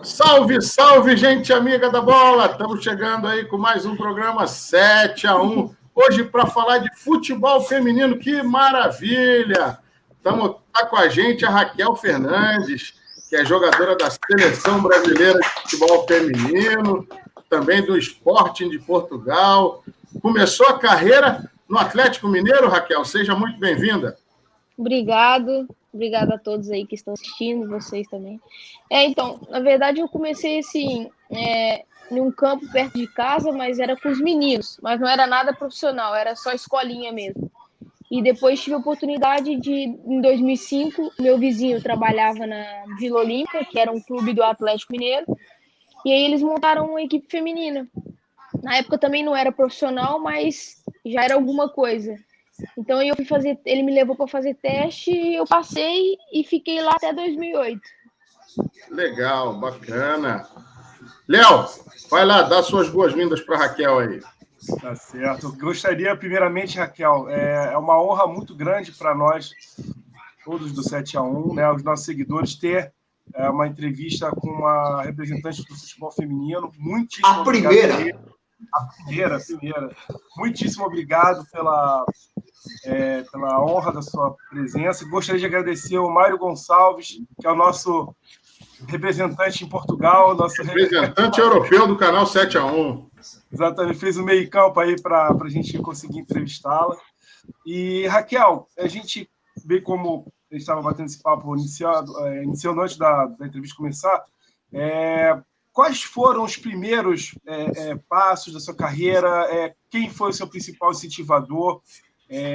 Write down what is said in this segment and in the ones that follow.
Salve, salve, gente amiga da bola! Estamos chegando aí com mais um programa 7-1. Hoje para falar de futebol feminino, que maravilha! Tá com a gente a Raquel Fernandes, que é jogadora da Seleção Brasileira de Futebol Feminino, também do Sporting de Portugal. Começou a carreira no Atlético Mineiro, Raquel. Seja muito bem-vinda. Obrigada a todos aí que estão assistindo, vocês também. Então, na verdade, eu comecei assim, em um campo perto de casa, mas era com os meninos, mas não era nada profissional, era só escolinha mesmo. E depois tive a oportunidade em 2005, meu vizinho trabalhava na Vila Olímpia, que era um clube do Atlético Mineiro, e aí eles montaram uma equipe feminina. Na época também não era profissional, mas já era alguma coisa. Então eu fui fazer, ele me levou para fazer teste, eu passei e fiquei lá até 2008. Legal, bacana. Léo, vai lá, dá suas boas-vindas para a Raquel aí. Tá certo. Gostaria, primeiramente, Raquel, é uma honra muito grande para nós, todos do 7-1, né, os nossos seguidores, ter uma entrevista com uma representante do futebol feminino. Muitíssimo obrigado. A primeira. Muitíssimo obrigado pela honra da sua presença. Gostaria de agradecer ao Mário Gonçalves, que é o nosso representante em Portugal. Nosso representante europeu do canal 7-1. Exatamente, fez o meio-campo aí para a gente conseguir entrevistá-la. E, Raquel, a gente vê como a gente estava batendo esse papo iniciando antes da entrevista começar. Quais foram os primeiros passos da sua carreira? Quem foi o seu principal incentivador?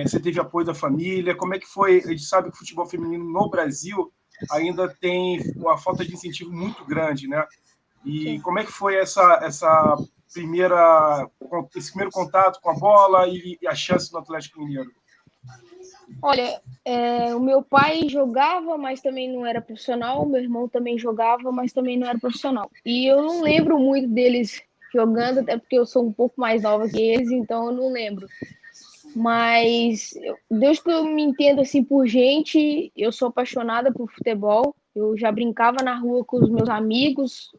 Você teve apoio da família? Como é que foi? A gente sabe que o futebol feminino no Brasil ainda tem uma falta de incentivo muito grande, né? E como é que foi esse primeiro contato com a bola e a chance no Atlético Mineiro? Olha, o meu pai jogava, mas também não era profissional. O meu irmão também jogava, mas também não era profissional. E eu não lembro muito deles jogando, até porque eu sou um pouco mais nova que eles, então eu não lembro. Mas desde que eu me entendo assim por gente, eu sou apaixonada por futebol. Eu já brincava na rua com os meus amigos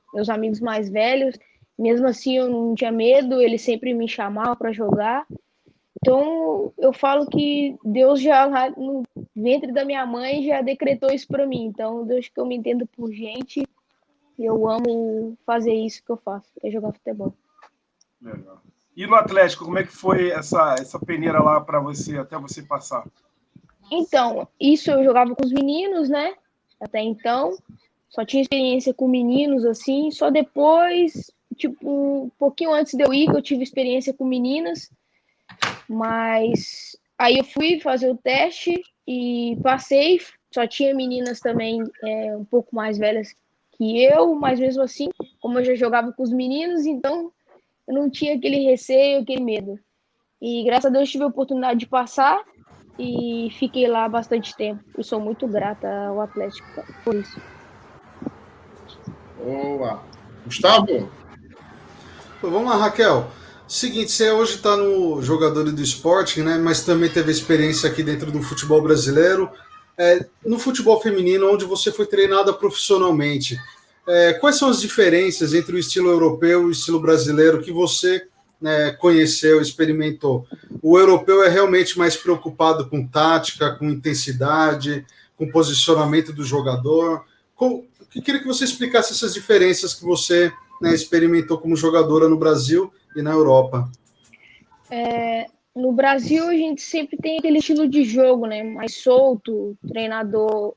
mais velhos. Mesmo assim, eu não tinha medo, eles sempre me chamavam para jogar. Então, eu falo que Deus já no ventre da minha mãe já decretou isso para mim. Então, desde que eu me entendo por gente, eu amo fazer isso que eu faço, é jogar futebol. Legal. E no Atlético, como é que foi essa peneira lá para você, até você passar? Então, isso eu jogava com os meninos, né? Até então, só tinha experiência com meninos, assim. Só depois, um pouquinho antes de eu ir, que eu tive experiência com meninas. Mas aí eu fui fazer o teste e passei. Só tinha meninas também um pouco mais velhas que eu, mas mesmo assim, como eu já jogava com os meninos, então eu não tinha aquele receio, aquele medo. E graças a Deus tive a oportunidade de passar e fiquei lá bastante tempo. Eu sou muito grata ao Atlético por isso. Boa. Gustavo? Vamos lá, Raquel. Seguinte, você hoje está no Jogadores do Sporting, né? Mas também teve experiência aqui dentro do futebol brasileiro. No futebol feminino, onde você foi treinada profissionalmente, quais são as diferenças entre o estilo europeu e o estilo brasileiro que você conheceu, experimentou? O europeu é realmente mais preocupado com tática, com intensidade, com posicionamento do jogador. Eu queria que você explicasse essas diferenças que você experimentou como jogadora no Brasil e na Europa. No Brasil, a gente sempre tem aquele estilo de jogo, né? Mais solto, treinador.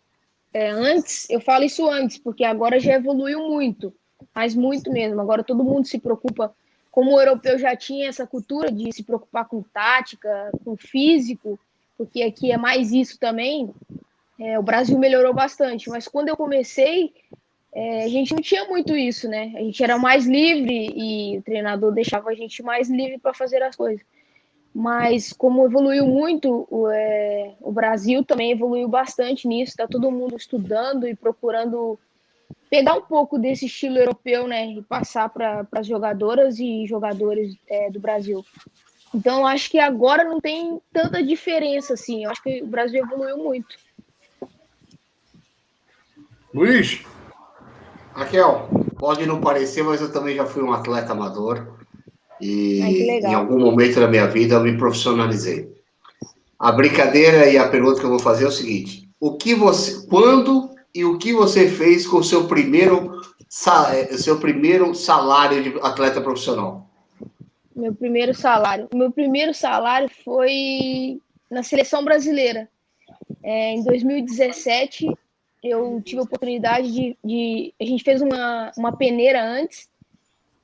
Antes, eu falo isso antes, porque agora já evoluiu muito, mas muito mesmo. Agora todo mundo se preocupa, como o europeu já tinha essa cultura de se preocupar com tática, com físico, porque aqui é mais isso também. O Brasil melhorou bastante, mas quando eu comecei, a gente não tinha muito isso, né? A gente era mais livre e o treinador deixava a gente mais livre para fazer as coisas. Mas como evoluiu muito, o Brasil também evoluiu bastante nisso. Está todo mundo estudando e procurando pegar um pouco desse estilo europeu, né? E passar para as jogadoras e jogadores do Brasil. Então, acho que agora não tem tanta diferença, assim. Eu acho que o Brasil evoluiu muito. Luiz? Raquel, Pode não parecer, mas eu também já fui um atleta amador e Ai, que legal. em algum momento da minha vida eu me profissionalizei. A brincadeira e a pergunta que eu vou fazer é o seguinte: quando e o que você fez com o seu primeiro salário de atleta profissional? Meu primeiro salário. Meu primeiro salário foi na seleção brasileira. Em 2017, eu tive a oportunidade a gente fez uma peneira antes,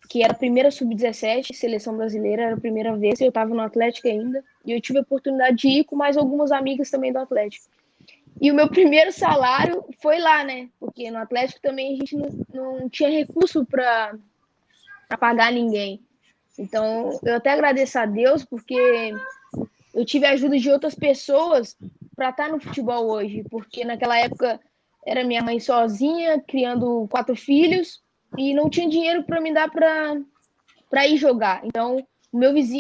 que era a primeira sub-17, seleção brasileira, era a primeira vez, eu estava no Atlético ainda, e eu tive a oportunidade de ir com mais algumas amigas também do Atlético. E o meu primeiro salário foi lá, né? Porque no Atlético também a gente não tinha recurso para pagar ninguém. Então, eu até agradeço a Deus, porque eu tive a ajuda de outras pessoas para estar no futebol hoje, porque naquela época era minha mãe sozinha, criando 4 filhos, e não tinha dinheiro para me dar para ir jogar. Então,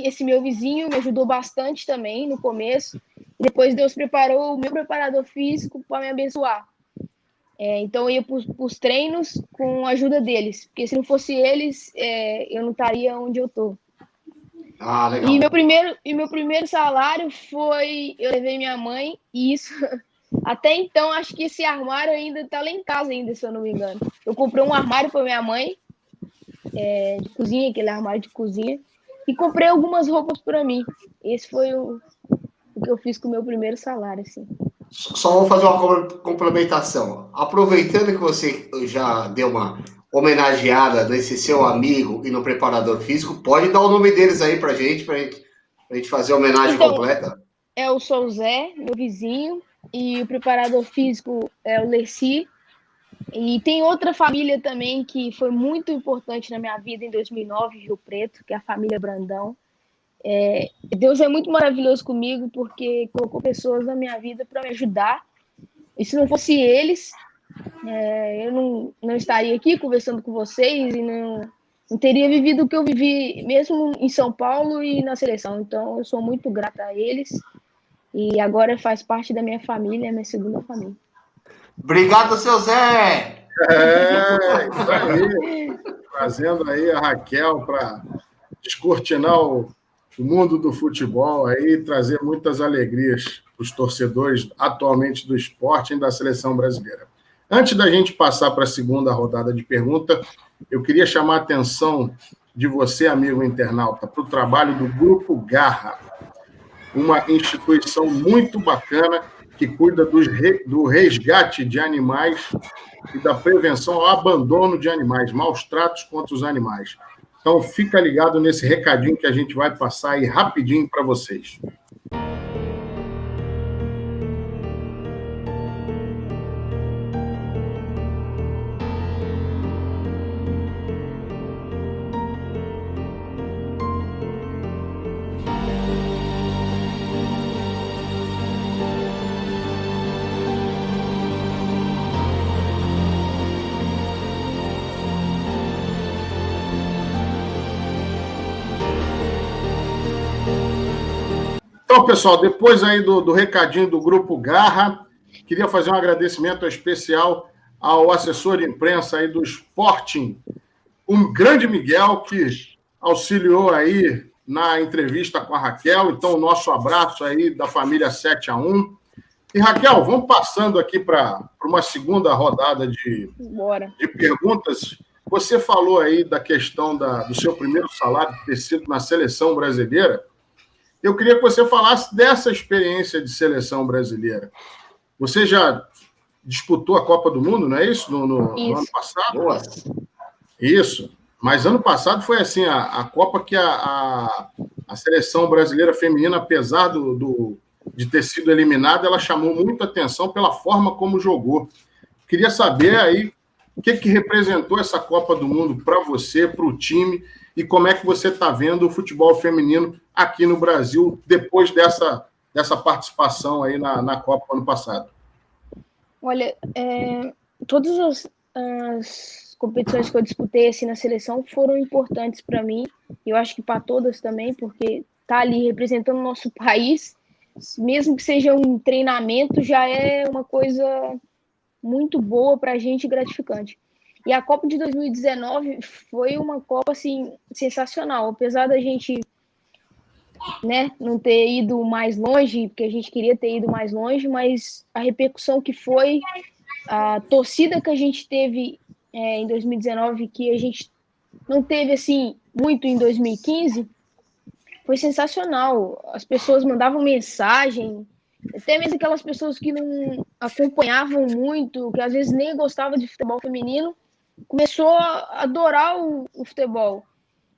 esse meu vizinho me ajudou bastante também no começo, e depois Deus preparou o meu preparador físico para me abençoar. Então, eu ia para os treinos com a ajuda deles, porque se não fosse eles, eu não estaria onde eu estou. Ah, legal. E meu primeiro salário foi... Eu levei minha mãe, e isso... Até então, acho que esse armário ainda está lá em casa, ainda, se eu não me engano. Eu comprei um armário para minha mãe, de cozinha, aquele armário de cozinha, e comprei algumas roupas para mim. Esse foi o que eu fiz com o meu primeiro salário, assim. Só vou fazer uma complementação. Aproveitando que você já deu uma homenageada nesse seu amigo e no preparador físico, pode dar o nome deles aí pra gente fazer a homenagem completa? É o Souzé, meu vizinho, e o preparador físico é o Lerci. E tem outra família também que foi muito importante na minha vida em 2009, Rio Preto, que é a família Brandão. Deus é muito maravilhoso comigo, porque colocou pessoas na minha vida para me ajudar. E se não fosse eles, eu não estaria aqui conversando com vocês e não teria vivido o que eu vivi, mesmo em São Paulo e na seleção. Então, eu sou muito grata a eles. E agora faz parte da minha família, minha segunda família. Obrigado, seu Zé! Isso aí. Trazendo aí a Raquel para descortinar o mundo do futebol aí, trazer muitas alegrias para os torcedores atualmente do esporte e da seleção brasileira. Antes da gente passar para a segunda rodada de pergunta, eu queria chamar a atenção de você, amigo internauta, para o trabalho do Grupo Garra, uma instituição muito bacana que cuida do resgate de animais e da prevenção ao abandono de animais, maus tratos contra os animais. Então, fica ligado nesse recadinho que a gente vai passar aí rapidinho para vocês. Então, pessoal, depois aí do recadinho do Grupo Garra, queria fazer um agradecimento especial ao assessor de imprensa aí do Sporting, um grande Miguel, que auxiliou aí na entrevista com a Raquel. Então, o nosso abraço aí da família 7-1. E, Raquel, vamos passando aqui para uma segunda rodada de perguntas. Você falou aí da questão do seu primeiro salário ter sido na seleção brasileira. Eu queria que você falasse dessa experiência de seleção brasileira. Você já disputou a Copa do Mundo, não é isso? No ano passado? Nossa. Isso. Mas ano passado foi assim, a Copa que a seleção brasileira feminina, apesar de ter sido eliminada, ela chamou muita atenção pela forma como jogou. Queria saber aí o que representou essa Copa do Mundo para você, para o time, e como é que você está vendo o futebol feminino aqui no Brasil depois dessa participação aí na Copa ano passado. Olha, todas as competições que eu disputei assim, na seleção foram importantes para mim, eu acho que para todas também, porque tá ali representando o nosso país, mesmo que seja um treinamento, já é uma coisa muito boa para a gente e gratificante. E a Copa de 2019 foi uma Copa, assim, sensacional. Apesar da gente, né, não ter ido mais longe, porque a gente queria ter ido mais longe, mas a repercussão que foi, a torcida que a gente teve em 2019, que a gente não teve, assim, muito em 2015, foi sensacional. As pessoas mandavam mensagem, até mesmo aquelas pessoas que não acompanhavam muito, que às vezes nem gostavam de futebol feminino, começou a adorar o futebol.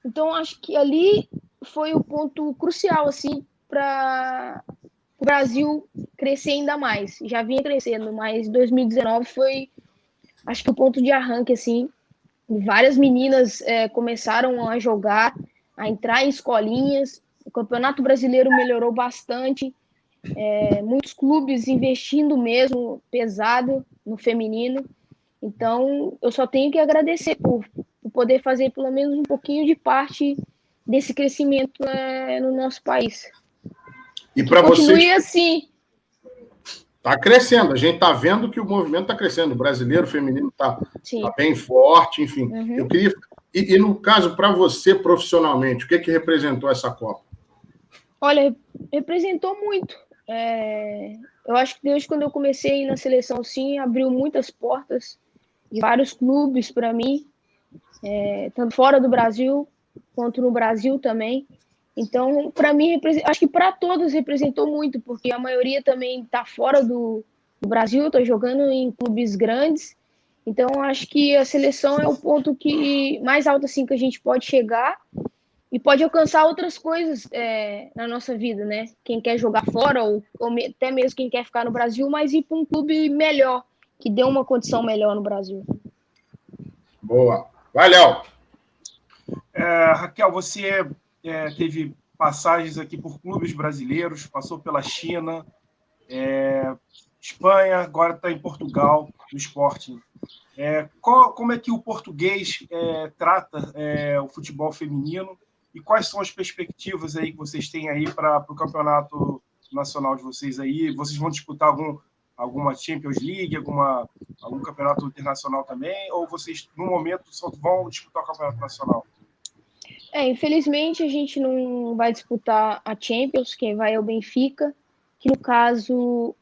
Então, acho que ali foi o ponto crucial, assim, para o Brasil crescer ainda mais. Já vinha crescendo, mas 2019 foi, acho que o ponto de arranque, assim. Várias meninas começaram a jogar, a entrar em escolinhas. O Campeonato Brasileiro melhorou bastante. Muitos clubes investindo mesmo pesado no feminino. Então, eu só tenho que agradecer por poder fazer pelo menos um pouquinho de parte desse crescimento no nosso país. E para vocês, continue assim. está crescendo. A gente está vendo que o movimento está crescendo. O brasileiro feminino está bem forte, enfim. Eu queria. E no caso, para você profissionalmente, o que representou essa Copa? Olha, representou muito. Eu acho que desde quando eu comecei na seleção, sim, abriu muitas portas de vários clubes para mim, tanto fora do Brasil quanto no Brasil também. Então, para mim, acho que para todos representou muito, porque a maioria também está fora do Brasil, está jogando em clubes grandes. Então, acho que a seleção é o ponto mais alto assim, que a gente pode chegar e pode alcançar outras coisas na nossa vida, né? Quem quer jogar fora, ou até mesmo quem quer ficar no Brasil, mas ir para um clube melhor, que dê uma condição melhor no Brasil. Boa. Vai, Léo. Raquel, você teve passagens aqui por clubes brasileiros, passou pela China, Espanha, agora está em Portugal, no Sporting. Como é que o português trata o futebol feminino e quais são as perspectivas aí que vocês têm aí para o campeonato nacional de vocês aí? Vocês vão disputar alguma Champions League, algum campeonato internacional também, ou vocês, no momento, só vão disputar o campeonato nacional? Infelizmente, a gente não vai disputar a Champions, quem vai é o Benfica, que no caso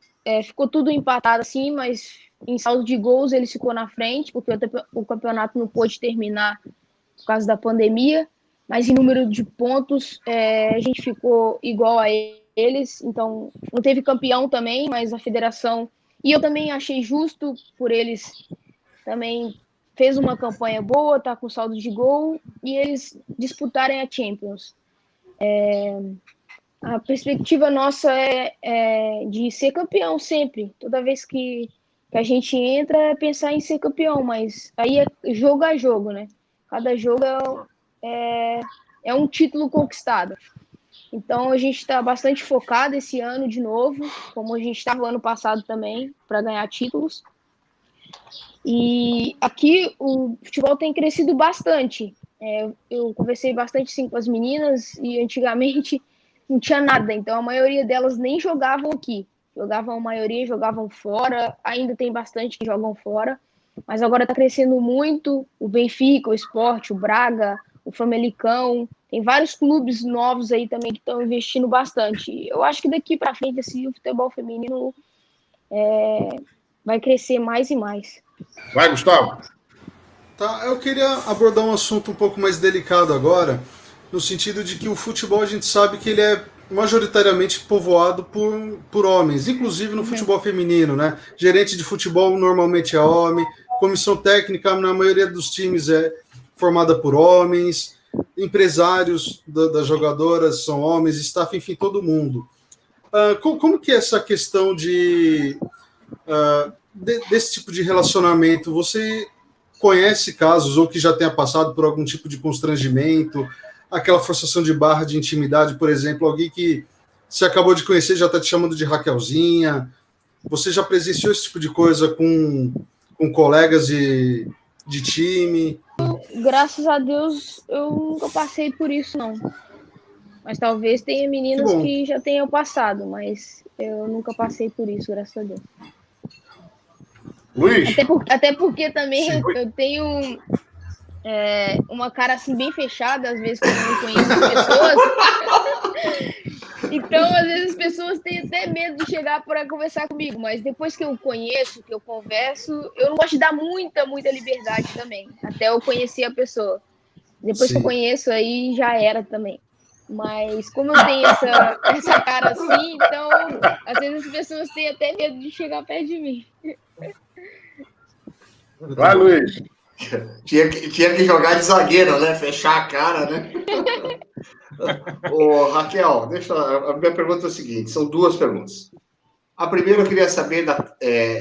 ficou tudo empatado assim, mas em saldo de gols ele ficou na frente, porque o campeonato não pôde terminar por causa da pandemia, mas em número de pontos a gente ficou igual a eles, então não teve campeão também, mas a federação, e eu também achei justo por eles também fez uma campanha boa, tá com saldo de gol, e eles disputarem a Champions. A perspectiva nossa é de ser campeão sempre. Toda vez que a gente entra, é pensar em ser campeão, mas aí é jogo a jogo, né? Cada jogo é um título conquistado. Então, a gente está bastante focado esse ano de novo, como a gente estava ano passado também, para ganhar títulos. E aqui o futebol tem crescido bastante. Eu conversei bastante sim, com as meninas e antigamente não tinha nada. Então a maioria delas nem jogavam aqui. A maioria jogavam fora. Ainda tem bastante que jogam fora. Mas agora está crescendo muito. O Benfica, o Sport, o Braga, o Famalicão. Tem vários clubes novos aí também que estão investindo bastante. Eu acho que daqui para frente assim, o futebol feminino vai crescer mais e mais. Vai, Gustavo. Tá, eu queria abordar um assunto um pouco mais delicado agora, no sentido de que o futebol a gente sabe que ele é majoritariamente povoado por homens, inclusive no futebol feminino, né? Gerente de futebol normalmente é homem, comissão técnica na maioria dos times é formada por homens, empresários das jogadoras são homens, staff, enfim, todo mundo. Como que é essa questão desse tipo de relacionamento? Você conhece casos ou que já tenha passado por algum tipo de constrangimento, aquela forçação de barra de intimidade, por exemplo, alguém que você acabou de conhecer já está te chamando de Raquelzinha? Você já presenciou esse tipo de coisa com colegas de time? Graças a Deus eu nunca passei por isso, não. Mas talvez tenha meninas que já tenham passado, mas eu nunca passei por isso, graças a Deus. Luiz? Até porque também Sim, eu tenho uma cara assim bem fechada, às vezes, quando eu não conheço as pessoas. Então, às vezes, as pessoas têm até medo de chegar para conversar comigo, mas depois que eu conheço, que eu converso, eu não gosto de dar muita liberdade também, até eu conhecer a pessoa. Depois que eu conheço, aí já era também. Mas como eu tenho essa cara assim, então, às vezes as pessoas têm até medo de chegar perto de mim. Vai, Luiz. Tinha que jogar de zagueiro, né? Fechar a cara, né? Ô, Raquel, a minha pergunta é a seguinte: são duas perguntas. A primeira, eu queria saber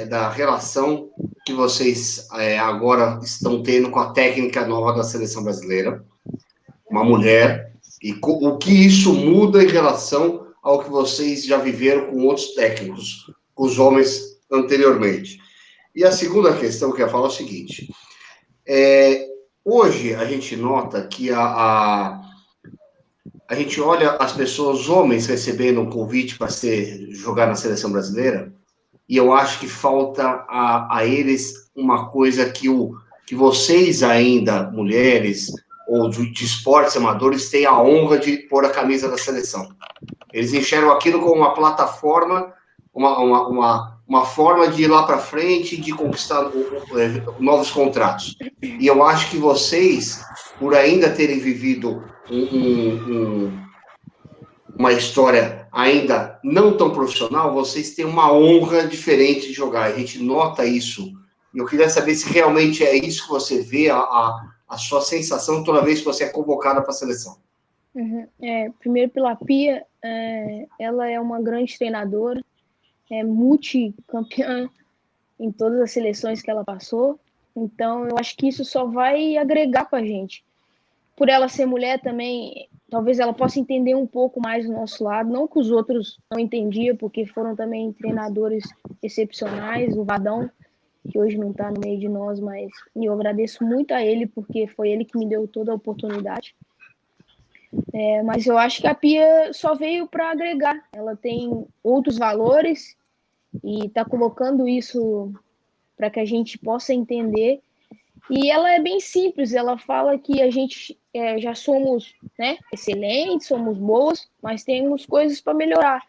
da relação que vocês agora estão tendo com a técnica nova da seleção brasileira, uma mulher, e o que isso muda em relação ao que vocês já viveram com outros técnicos, com os homens anteriormente. E a segunda questão que eu ia falar é o seguinte: hoje a gente nota que a gente olha as pessoas, os homens, recebendo um convite para jogar na seleção brasileira, e eu acho que falta a eles uma coisa que vocês ainda, mulheres, ou de esportes amadores, têm a honra de pôr a camisa da seleção. Eles enxergam aquilo como uma plataforma, uma forma de ir lá para frente, de conquistar novos contratos. E eu acho que vocês, por ainda terem vivido uma história ainda não tão profissional, vocês têm uma honra diferente de jogar. A gente nota isso. E eu queria saber se realmente é isso que você vê, a sua sensação toda vez que você é convocada para a seleção. Primeiro pela Pia, ela é uma grande treinadora, é multicampeã em todas as seleções que ela passou. Então, eu acho que isso só vai agregar para a gente. Por ela ser mulher também, talvez ela possa entender um pouco mais do nosso lado, não que os outros não entendiam, porque foram também treinadores excepcionais, o Vadão, que hoje não está no meio de nós, mas eu agradeço muito a ele, porque foi ele que me deu toda a oportunidade. Mas eu acho que a Pia só veio para agregar, ela tem outros valores e está colocando isso para que a gente possa entender. E ela é bem simples, ela fala que a gente já somos, né, excelentes, somos boas, mas temos coisas para melhorar.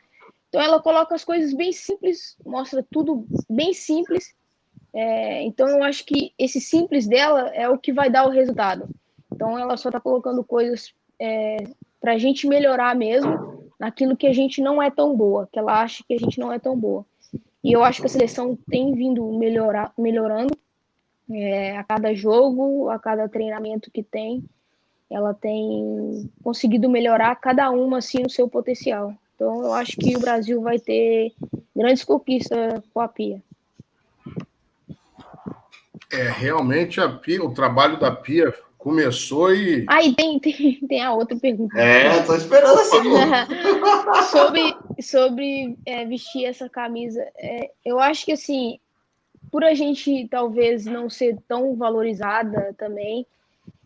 Então ela coloca as coisas bem simples, mostra tudo bem simples. Então eu acho que esse simples dela é o que vai dar o resultado. Então ela só está colocando coisas para a gente melhorar mesmo naquilo que a gente não é tão boa, que ela acha que a gente não é tão boa. E eu acho que a seleção tem vindo melhorando. A cada jogo, a cada treinamento que tem, ela tem conseguido melhorar cada uma assim no seu potencial. Então eu acho que o Brasil vai ter grandes conquistas com a Pia. Realmente a Pia, o trabalho da Pia começou e... Aí tem a outra pergunta. Tô esperando a segunda. sobre vestir essa camisa. Eu acho que assim, por a gente talvez não ser tão valorizada também,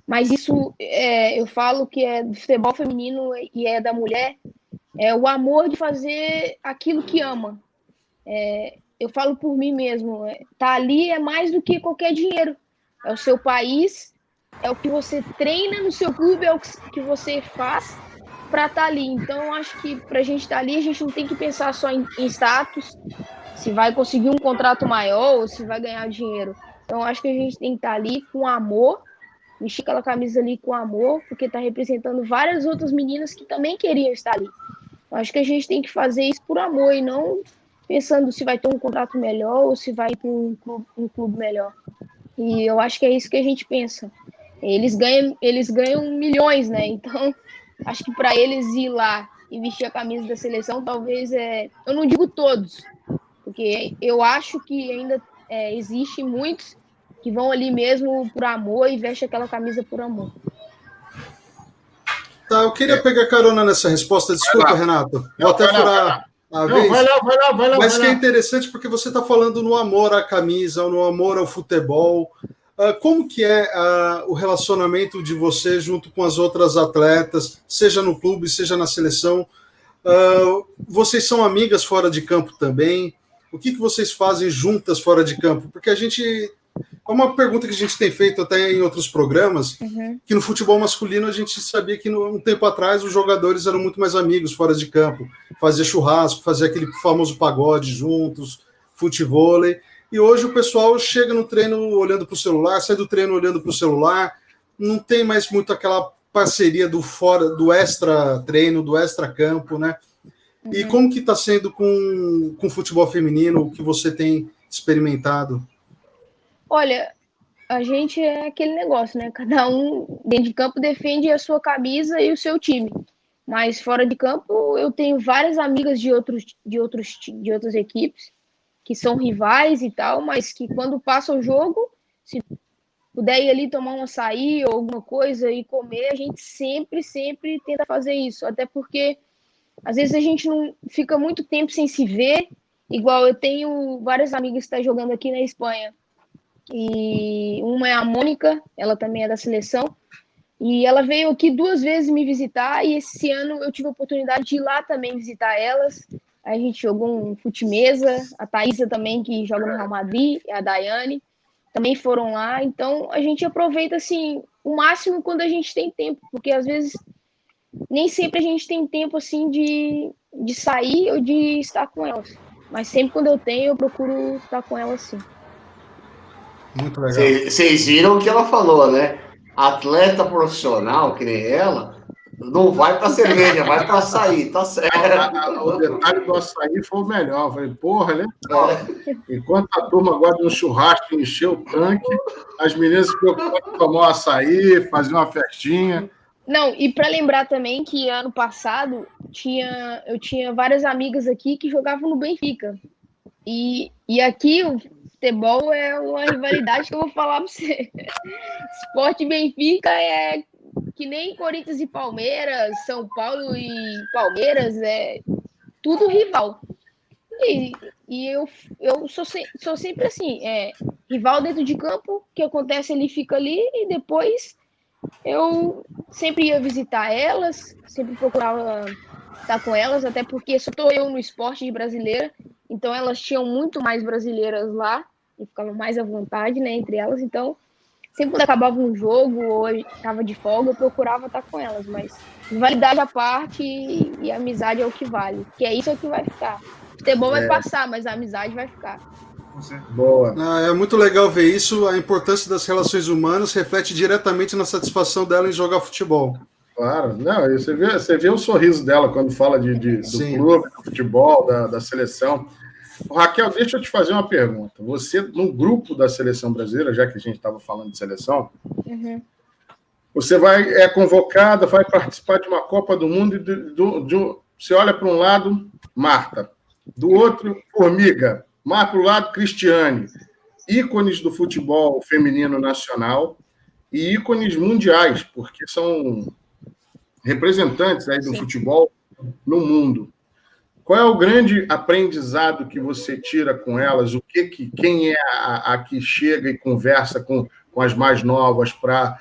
mas isso eu falo que é do futebol feminino e é da mulher, é o amor de fazer aquilo que ama. Eu falo por mim mesmo, tá ali é mais do que qualquer dinheiro. É o seu país, é o que você treina no seu clube, é o que você faz para estar ali. Então, eu acho que para a gente estar ali, a gente não tem que pensar só em status, se vai conseguir um contrato maior ou se vai ganhar dinheiro. Então, eu acho que a gente tem que estar ali com amor, vestir aquela camisa ali com amor, porque está representando várias outras meninas que também queriam estar ali. Eu acho que a gente tem que fazer isso por amor e não pensando se vai ter um contrato melhor ou se vai ter um clube melhor. E eu acho que é isso que a gente pensa. Eles ganham milhões, né? Então, acho que para eles ir lá e vestir a camisa da seleção, talvez eu não digo todos, porque eu acho que ainda existe muitos que vão ali mesmo por amor e vestem aquela camisa por amor. Tá, eu queria pegar carona nessa resposta. Desculpa, Renato. Vou até furar a vez. Vai lá. Mas que é interessante porque você está falando no amor à camisa, no amor ao futebol. Como que é o relacionamento de você junto com as outras atletas, seja no clube, seja na seleção? Vocês são amigas fora de campo também? o que vocês fazem juntas fora de campo? Porque é uma pergunta que a gente tem feito até em outros programas, que no futebol masculino a gente sabia que um tempo atrás os jogadores eram muito mais amigos fora de campo, fazia churrasco, fazia aquele famoso pagode juntos, futevôlei, e hoje o pessoal chega no treino olhando para o celular, sai do treino olhando para o celular, não tem mais muito aquela parceria do extra treino, do extra campo, né? E como que está sendo com o futebol feminino, o que você tem experimentado? Olha, a gente é aquele negócio, né? Cada um dentro de campo defende a sua camisa e o seu time. Mas fora de campo, eu tenho várias amigas de outras equipes que são rivais e tal, mas que quando passa o jogo, se puder ir ali tomar um açaí ou alguma coisa e comer, a gente sempre tenta fazer isso. Até porque às vezes a gente não fica muito tempo sem se ver. Igual eu tenho várias amigas que estão jogando aqui na Espanha. E uma é a Mônica, ela também é da seleção, e ela veio aqui 2 vezes me visitar, e esse ano eu tive a oportunidade de ir lá também visitar elas. A gente jogou um fute-mesa, a Thaísa também, que joga no Real Madrid, e a Daiane, também foram lá. Então a gente aproveita assim o máximo quando a gente tem tempo, porque às vezes nem sempre a gente tem tempo assim de sair ou de estar com elas, mas sempre quando eu tenho eu procuro estar com elas sim. Muito legal. Vocês viram o que ela falou, né? Atleta profissional, que nem ela, não vai para cerveja, vai para açaí, tá certo. O detalhe do açaí foi o melhor. Eu falei, porra, né? Enquanto a turma gosta de um churrasco e encher o tanque, as meninas se preocupam em tomar um açaí, fazer uma festinha. Não, e para lembrar também que ano passado eu tinha várias amigas aqui que jogavam no Benfica. E aqui o futebol é uma rivalidade que eu vou falar para você. Sport e Benfica é que nem Corinthians e Palmeiras, São Paulo e Palmeiras, é tudo rival. E eu sou sempre assim, rival dentro de campo, o que acontece ele fica ali, e depois eu sempre ia visitar elas, sempre procurava estar com elas, até porque só estou eu no esporte de brasileira, então elas tinham muito mais brasileiras lá, e ficavam mais à vontade, né, entre elas. Então, sempre quando acabava um jogo ou estava de folga, eu procurava estar com elas, mas rivalidade à parte e amizade é o que vale, que é isso que vai ficar. O futebol vai passar, mas a amizade vai ficar. Boa. É muito legal ver isso. A importância das relações humanas reflete diretamente na satisfação dela em jogar futebol. Claro, não, você vê o sorriso dela quando fala do clube, do futebol, da seleção. Raquel, deixa eu te fazer uma pergunta. Você, no grupo da seleção brasileira, já que a gente estava falando de seleção, você é convocada, vai participar de uma Copa do Mundo e você olha para um lado, Marta, do outro, Formiga, mais para o lado, Cristiane, ícones do futebol feminino nacional e ícones mundiais, porque são representantes aí do futebol no mundo. Qual é o grande aprendizado que você tira com elas? Quem é a que chega e conversa com as mais novas para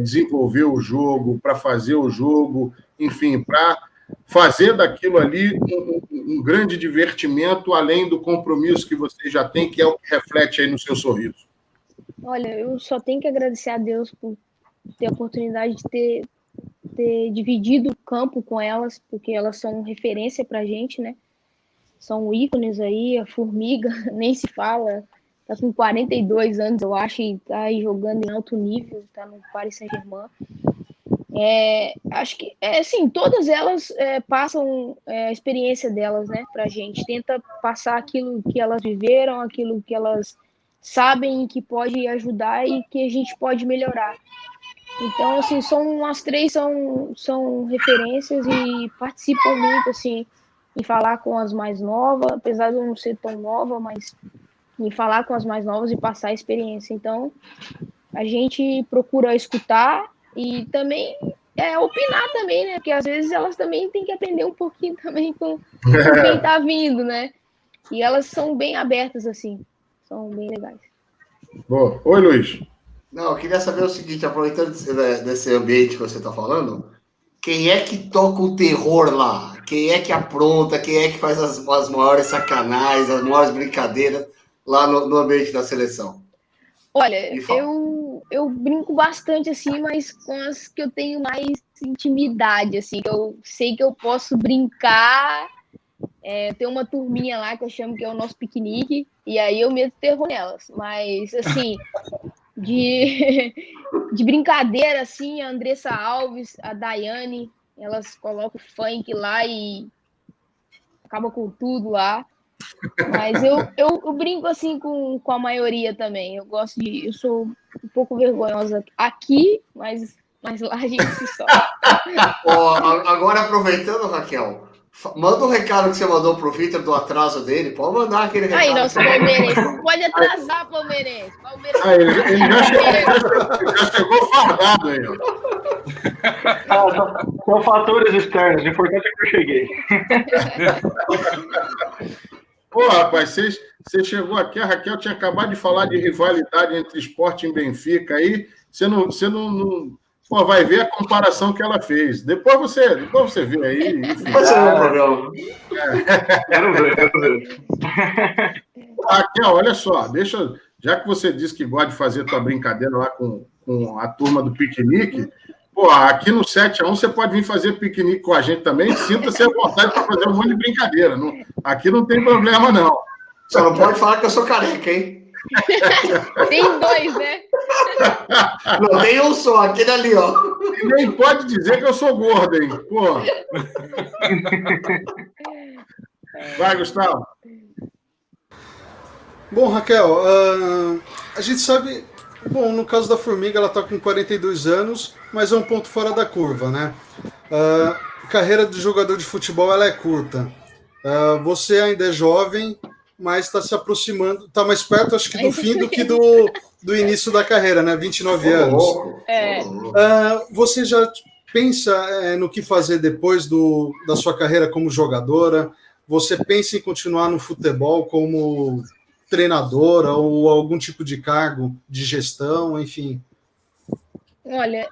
desenvolver o jogo, para fazer o jogo, enfim, para fazer daquilo ali um grande divertimento, além do compromisso que você já tem, que é o que reflete aí no seu sorriso? Olha, eu só tenho que agradecer a Deus por ter a oportunidade de ter dividido o campo com elas, porque elas são referência pra gente, né? São ícones aí, a Formiga, nem se fala, tá com 42 anos, eu acho, e tá aí jogando em alto nível, tá no Paris Saint-Germain. Acho que, assim, todas elas passam a experiência delas, né, pra gente, tenta passar aquilo que elas viveram, aquilo que elas sabem e que pode ajudar e que a gente pode melhorar. Então, assim, as três são referências e participam muito, assim, em falar com as mais novas, apesar de eu não ser tão nova, mas em falar com as mais novas e passar a experiência. Então, a gente procura escutar e também opinar também, né? Porque às vezes elas também têm que aprender um pouquinho também com quem tá vindo, né? E elas são bem abertas, assim, são bem legais. Boa. Oi, Luiz. Não, eu queria saber o seguinte, aproveitando desse ambiente que você está falando, quem é que toca o terror lá? Quem é que apronta, quem é que faz as maiores sacanagens, as maiores brincadeiras lá no ambiente da seleção? Olha, eu brinco bastante, assim, mas com as que eu tenho mais intimidade, assim, que eu sei que eu posso brincar. Tem uma turminha lá que eu chamo que é o nosso piquenique, e aí eu meto terror nelas. Mas, assim, de brincadeira, assim, a Andressa Alves, a Daiane, elas colocam funk lá e acaba com tudo lá. Mas eu brinco assim com a maioria também. Eu sou um pouco vergonhosa aqui, mas lá a gente se solta. Agora, aproveitando, Raquel, manda um recado que você mandou pro Vitor do atraso dele. Pode mandar aquele recado. Aí, nosso palmeirense. Não pode atrasar, palmeirense. Ele já chegou fardado aí, ó. São fatores externos. O importante é que eu cheguei. Pô, rapaz, você chegou aqui, a Raquel tinha acabado de falar de rivalidade entre Sport e Benfica aí. Você não pô, vai ver a comparação que ela fez. Depois você vê aí. Enfim. Depois você vê o programa. Quero ver. Raquel, olha só, já que você disse que gosta de fazer tua brincadeira lá com a turma do piquenique, pô, aqui no 7x1 você pode vir fazer piquenique com a gente também. Sinta-se à vontade para fazer um monte de brincadeira. Aqui não tem problema, não. Só não pode falar que eu sou careca, hein? Tem dois, né? Não, tem um só, aquele ali, ó. E nem pode dizer que eu sou gordo, hein? Pô. Vai, Gustavo. Bom, Raquel, a gente sabe... Bom, no caso da Formiga, ela está com 42 anos, mas é um ponto fora da curva, né? A carreira de jogador de futebol ela é curta. Você ainda é jovem, mas está se aproximando, está mais perto, acho que, do fim do que do início da carreira, né? 29 anos. Você já pensa no que fazer depois da sua carreira como jogadora? Você pensa em continuar no futebol como treinadora ou algum tipo de cargo de gestão, enfim? Olha,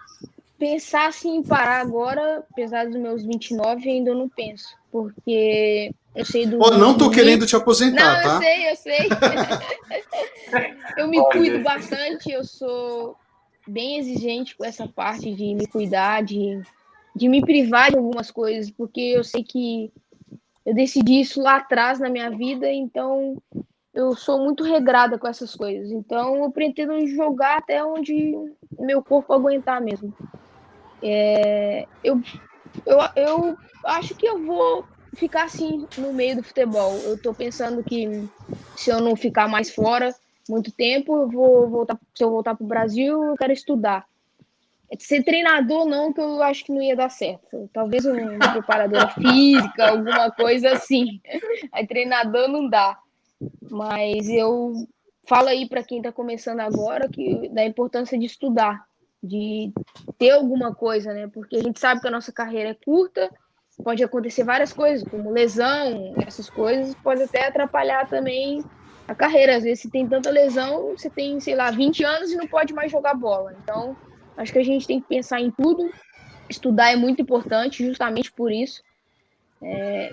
pensar assim em parar agora, apesar dos meus 29, ainda não penso, porque eu sei do... Não tô querendo te aposentar, não, tá? Eu sei. Eu me cuido bastante, eu sou bem exigente com essa parte de me cuidar, de me privar de algumas coisas, porque eu sei que eu decidi isso lá atrás na minha vida, então eu sou muito regrada com essas coisas. Então eu pretendo jogar até onde meu corpo aguentar mesmo. Eu acho que eu vou ficar assim no meio do futebol. Eu tô pensando que se eu não ficar mais fora muito tempo, eu vou voltar. Se eu voltar pro Brasil, eu quero estudar. Ser treinador não, que eu acho que não ia dar certo. Talvez uma preparadora física, alguma coisa assim. Aí treinador não dá. Mas eu falo aí para quem está começando agora da importância de estudar, de ter alguma coisa, né? Porque a gente sabe que a nossa carreira é curta, pode acontecer várias coisas, como lesão, essas coisas, pode até atrapalhar também a carreira. Às vezes, se tem tanta lesão, você tem, sei lá, 20 anos e não pode mais jogar bola. Então, acho que a gente tem que pensar em tudo. Estudar é muito importante, justamente por isso.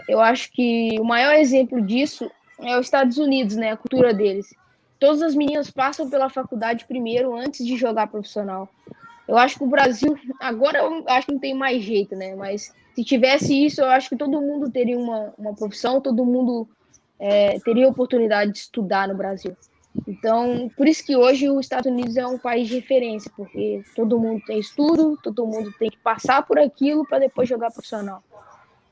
Eu acho que o maior exemplo disso é os Estados Unidos, né? A cultura deles. Todas as meninas passam pela faculdade primeiro, antes de jogar profissional. Eu acho que o Brasil, agora eu acho que não tem mais jeito, né? Mas se tivesse isso, eu acho que todo mundo teria uma profissão, todo mundo teria oportunidade de estudar no Brasil. Então, por isso que hoje os Estados Unidos é um país de referência, porque todo mundo tem estudo, todo mundo tem que passar por aquilo para depois jogar profissional.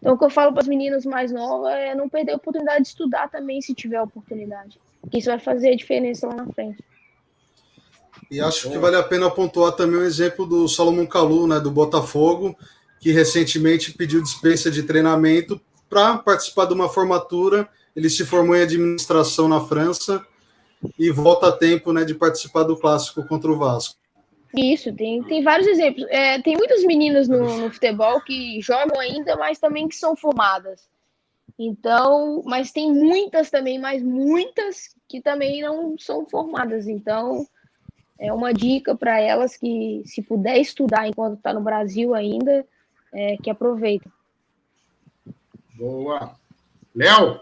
Então, o que eu falo para as meninas mais novas é não perder a oportunidade de estudar também, se tiver a oportunidade. Porque isso vai fazer a diferença lá na frente. E acho que vale a pena pontuar também o exemplo do Salomão Kalou, né, do Botafogo, que recentemente pediu dispensa de treinamento para participar de uma formatura. Ele se formou em administração na França e volta a tempo, né, de participar do clássico contra o Vasco. Isso, tem vários exemplos. Tem muitas meninas no futebol que jogam ainda, mas também que são formadas. Então, mas tem muitas também, mas muitas que também não são formadas. Então, é uma dica para elas que, se puder estudar enquanto está no Brasil ainda, que aproveitem. Boa. Léo?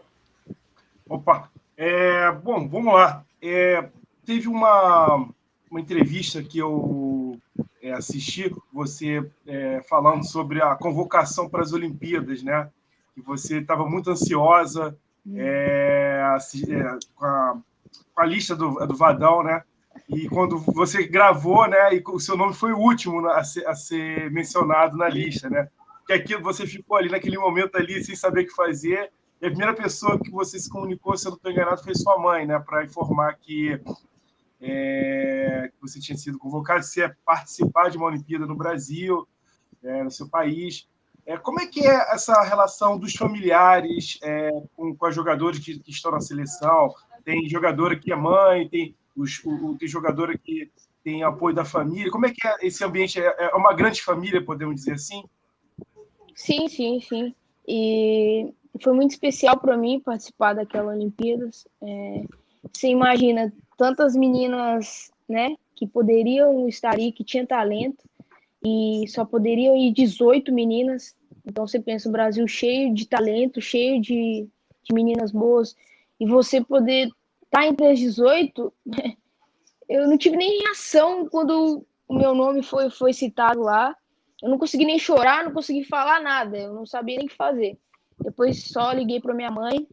Opa, bom, vamos lá. Teve uma entrevista que eu assisti, você falando sobre a convocação para as Olimpíadas, né? Que você estava muito ansiosa com a lista do Vadão, né? E quando você gravou, né? E o seu nome foi o último a ser mencionado na lista, né? Que aquilo você ficou ali naquele momento ali sem saber o que fazer. E a primeira pessoa que você se comunicou, se eu não estou enganado, foi sua mãe, né? Para informar que você tinha sido convocado, você ia participar de uma Olimpíada no Brasil, no seu país. Como é que é essa relação dos familiares com os jogadores que estão na seleção? Tem jogadora que é mãe, tem jogadora que tem apoio da família. Como é que é esse ambiente? É uma grande família, podemos dizer assim? Sim, sim, sim. E foi muito especial para mim participar daquela Olimpíadas. Você imagina tantas meninas, né, que poderiam estar aí, que tinham talento, e só poderiam ir 18 meninas. Então você pensa o Brasil cheio de talento, cheio de meninas boas, e você poder estar entre as 18, eu não tive nem reação quando o meu nome foi citado lá. Eu não consegui nem chorar, não consegui falar nada, eu não sabia nem o que fazer. Depois só liguei para minha mãe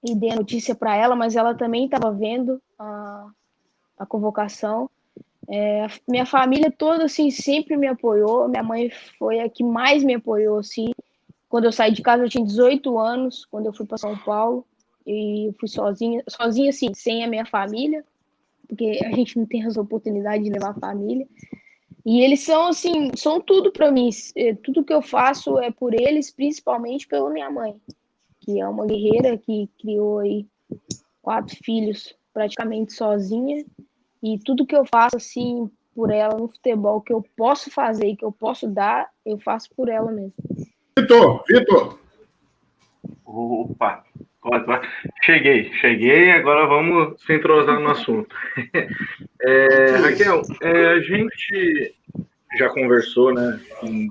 e dei a notícia para ela, mas ela também estava vendo a convocação. Minha família toda assim sempre me apoiou. Minha mãe foi a que mais me apoiou assim. Quando eu saí de casa eu tinha 18 anos, quando eu fui para São Paulo, e eu fui sozinha assim, sem a minha família, porque a gente não tem essa oportunidade de levar a família. E eles são assim, são tudo para mim. Tudo que eu faço é por eles, principalmente pela minha mãe, que é uma guerreira que criou aí 4 filhos praticamente sozinha. E tudo que eu faço assim por ela no futebol, que eu posso fazer e que eu posso dar, eu faço por ela mesmo. Vitor. Opa, cheguei, agora vamos se entrosar no assunto. Raquel, a gente já conversou, né, com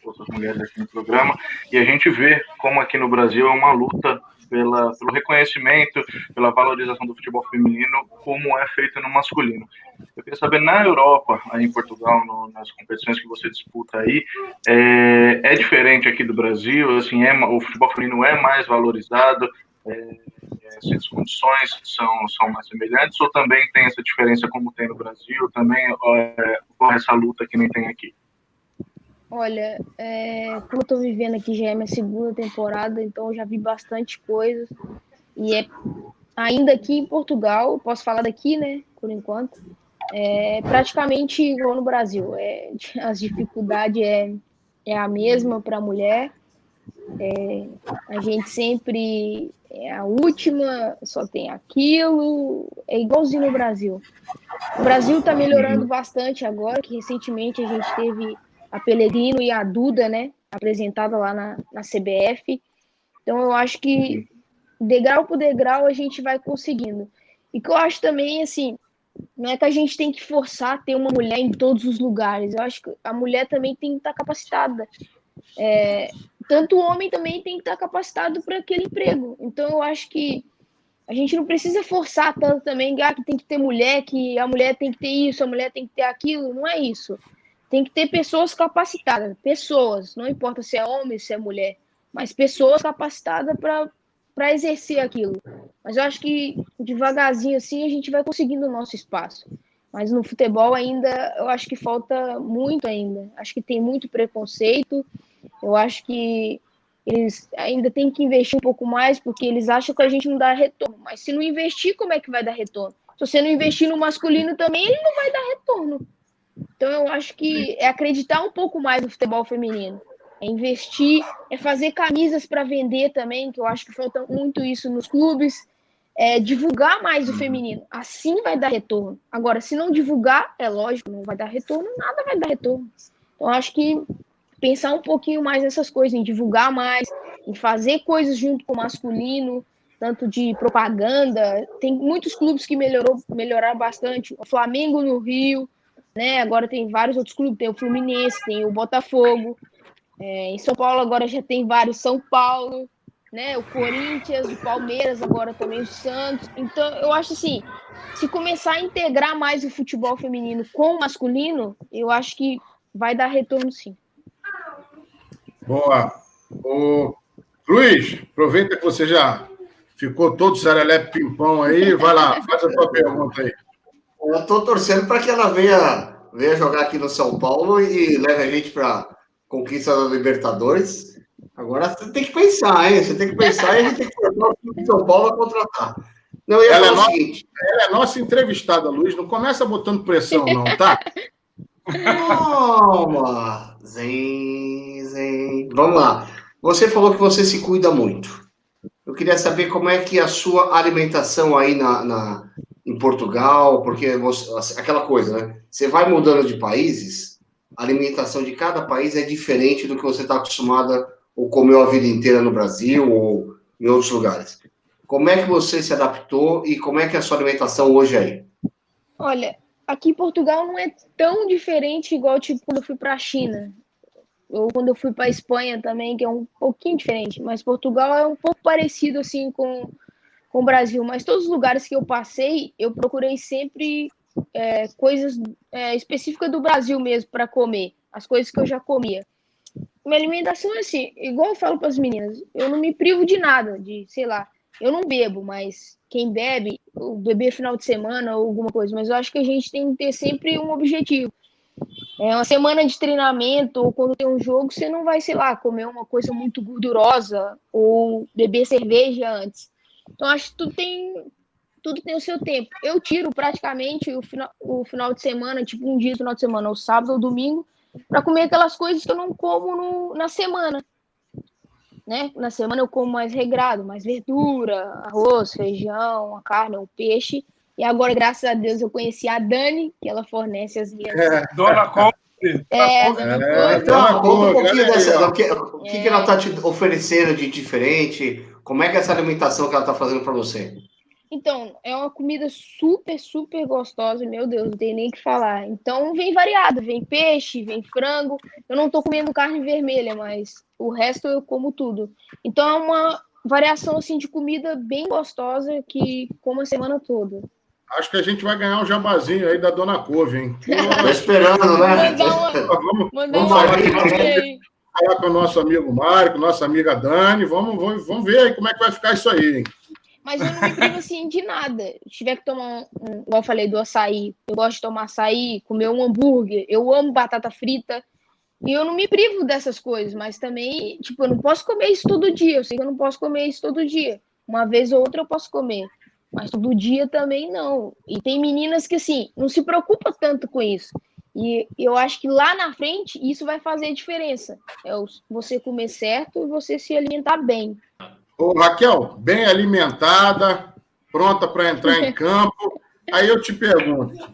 outras mulheres aqui no programa, e a gente vê como aqui no Brasil é uma luta pelo reconhecimento, pela valorização do futebol feminino, como é feito no masculino. Eu queria saber, na Europa, aí em Portugal, nas competições que você disputa aí, é diferente aqui do Brasil? Assim, o futebol feminino é mais valorizado? As condições são mais semelhantes, ou também tem essa diferença como tem no Brasil? Também ocorre essa luta que nem tem aqui? Olha, como eu tô vivendo aqui, já é minha segunda temporada, então eu já vi bastante coisa. E ainda aqui em Portugal, posso falar daqui, né, por enquanto, praticamente igual no Brasil. As dificuldades é a mesma para a mulher. A gente sempre é a última, só tem aquilo, é igualzinho no Brasil. O Brasil está melhorando bastante agora, que recentemente a gente teve a Pellegrino e a Duda, né, apresentada lá na CBF. Então eu acho que degrau por degrau a gente vai conseguindo. E que eu acho também, assim, não é que a gente tem que forçar a ter uma mulher em todos os lugares. Eu acho que a mulher também tem que estar capacitada. Tanto o homem também tem que estar capacitado para aquele emprego. Então eu acho que a gente não precisa forçar tanto também, que tem que ter mulher, que a mulher tem que ter isso, a mulher tem que ter aquilo. Não é isso. Tem que ter pessoas capacitadas. Pessoas, não importa se é homem, se é mulher, mas pessoas capacitadas para exercer aquilo. Mas eu acho que devagarzinho assim a gente vai conseguindo o nosso espaço. Mas no futebol ainda, eu acho que falta muito ainda. Acho que tem muito preconceito. Eu acho que eles ainda têm que investir um pouco mais, porque eles acham que a gente não dá retorno. Mas se não investir, como é que vai dar retorno? Se você não investir no masculino também, ele não vai dar retorno. Então eu acho que é acreditar um pouco mais no futebol feminino. É investir, é fazer camisas para vender também, que eu acho que falta muito isso nos clubes. Divulgar mais o feminino. Assim vai dar retorno. Agora, se não divulgar, é lógico, não vai dar retorno, nada vai dar retorno. Então, eu acho que pensar um pouquinho mais nessas coisas, em divulgar mais, em fazer coisas junto com o masculino, tanto de propaganda. Tem muitos clubes que melhoraram bastante. O Flamengo no Rio, né? Agora tem vários outros clubes, tem o Fluminense, tem o Botafogo. Em São Paulo agora já tem vários São Paulo, né? O Corinthians, o Palmeiras, agora também o Santos. Então, eu acho assim, se começar a integrar mais o futebol feminino com o masculino, eu acho que vai dar retorno, sim. Boa. Ô, Luiz, aproveita que você já ficou todo serelepe pimpão aí, vai lá, faz a tua pergunta aí. Eu estou torcendo para que ela venha jogar aqui no São Paulo e leve a gente para conquista da Libertadores. Agora você tem que pensar, hein? Você tem que pensar e a gente tem que formar o time de São Paulo a contratar. Não, eu ia falar o seguinte. Ela é nossa entrevistada, Luiz. Não começa botando pressão, não, tá? Calma. Zen. Vamos lá. Você falou que você se cuida muito. Eu queria saber como é que é a sua alimentação aí em Portugal, porque aquela coisa, né? Você vai mudando de países, a alimentação de cada país é diferente do que você está acostumada ou comeu a vida inteira no Brasil ou em outros lugares. Como é que você se adaptou e como é que é a sua alimentação hoje aí? Olha, aqui em Portugal não é tão diferente igual tipo quando eu fui para a China. Ou quando eu fui para a Espanha também, que é um pouquinho diferente. Mas Portugal é um pouco parecido assim com o Brasil. Mas todos os lugares que eu passei, eu procurei sempre coisas específicas do Brasil mesmo para comer. As coisas que eu já comia. Minha alimentação é assim, igual eu falo para as meninas, eu não me privo de nada, sei lá, eu não bebo, mas quem bebe, o beber final de semana ou alguma coisa, mas eu acho que a gente tem que ter sempre um objetivo. Uma semana de treinamento ou quando tem um jogo, você não vai, sei lá, comer uma coisa muito gordurosa ou beber cerveja antes. Então, acho que tudo tem o seu tempo. Eu tiro praticamente o final de semana, tipo um dia do final de semana, ou sábado ou domingo, para comer aquelas coisas que eu não como na semana. Né? Na semana eu como mais regrado, mais verdura, arroz, feijão, a carne, o peixe. E agora, graças a Deus, eu conheci a Dani, que ela fornece as minhas... Dona Couve. Então, conta um pouquinho dessa... O que ela está te oferecendo de diferente? Como é que é essa alimentação que ela está fazendo para você? Então, é uma comida super, super gostosa, meu Deus, não tem nem o que falar. Então, vem variado, vem peixe, vem frango. Eu não tô comendo carne vermelha, mas o resto eu como tudo. Então, é uma variação, assim, de comida bem gostosa que como a semana toda. Acho que a gente vai ganhar um jabazinho aí da Dona Couve, hein? Tô esperando, né? Vamos falar com o nosso amigo Mário, com a nossa amiga Dani. Vamos ver aí como é que vai ficar isso aí, hein? Mas eu não me privo, assim, de nada. Se tiver que tomar, igual eu falei, do açaí. Eu gosto de tomar açaí, comer um hambúrguer. Eu amo batata frita. E eu não me privo dessas coisas. Mas também, tipo, eu não posso comer isso todo dia. Eu sei que eu não posso comer isso todo dia. Uma vez ou outra eu posso comer. Mas todo dia também não. E tem meninas que, assim, não se preocupam tanto com isso. E eu acho que lá na frente, isso vai fazer a diferença. É você comer certo e você se alimentar bem. Ô, Raquel, bem alimentada, pronta para entrar em campo. Aí eu te pergunto,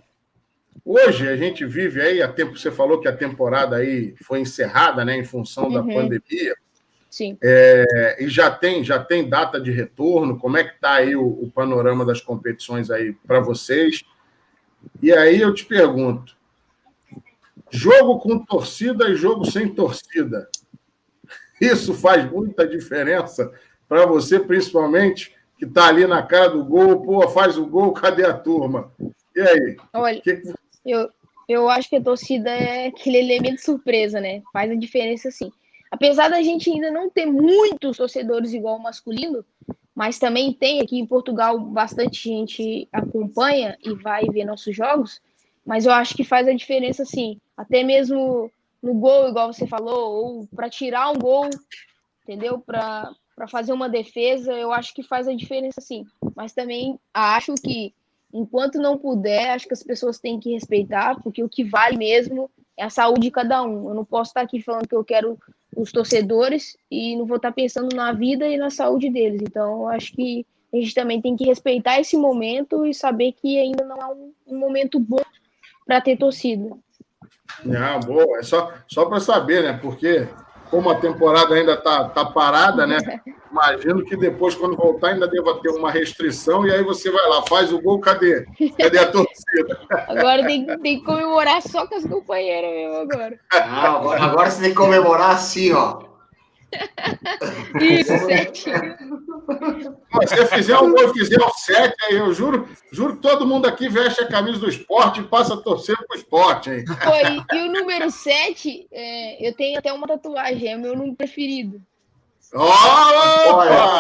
hoje a gente vive aí, você falou que a temporada aí foi encerrada, né, em função da pandemia. Sim. E já tem data de retorno? Como é que está aí o panorama das competições aí para vocês? E aí eu te pergunto, jogo com torcida e jogo sem torcida, isso faz muita diferença para você, principalmente, que está ali na cara do gol, pô, faz o gol, cadê a turma? E aí? Olha, eu acho que a torcida é aquele elemento surpresa, né? Faz a diferença, sim. Apesar da gente ainda não ter muitos torcedores igual o masculino, mas também tem aqui em Portugal bastante gente acompanha e vai ver nossos jogos, mas eu acho que faz a diferença, sim. Até mesmo no gol, igual você falou, ou para tirar um gol, entendeu? Para fazer uma defesa, eu acho que faz a diferença, sim. Mas também acho que, enquanto não puder, acho que as pessoas têm que respeitar, porque o que vale mesmo é a saúde de cada um. Eu não posso estar aqui falando que eu quero os torcedores e não vou estar pensando na vida e na saúde deles. Então, eu acho que a gente também tem que respeitar esse momento e saber que ainda não é um momento bom para ter torcida. Não, boa. É só para saber, né? Porque como a temporada ainda tá parada, né? Imagino que depois, quando voltar, ainda deva ter uma restrição, e aí você vai lá, faz o gol, cadê? Cadê a torcida? Agora tem que comemorar só com as companheiras mesmo agora. Agora você tem que comemorar assim, ó. Isso, certinho. Se você fizer um gol, fizer um 7, aí eu juro que todo mundo aqui veste a camisa do esporte e passa a torcer pro esporte. Aí. Pô, e o número 7, eu tenho até uma tatuagem, é o meu número preferido. Olha,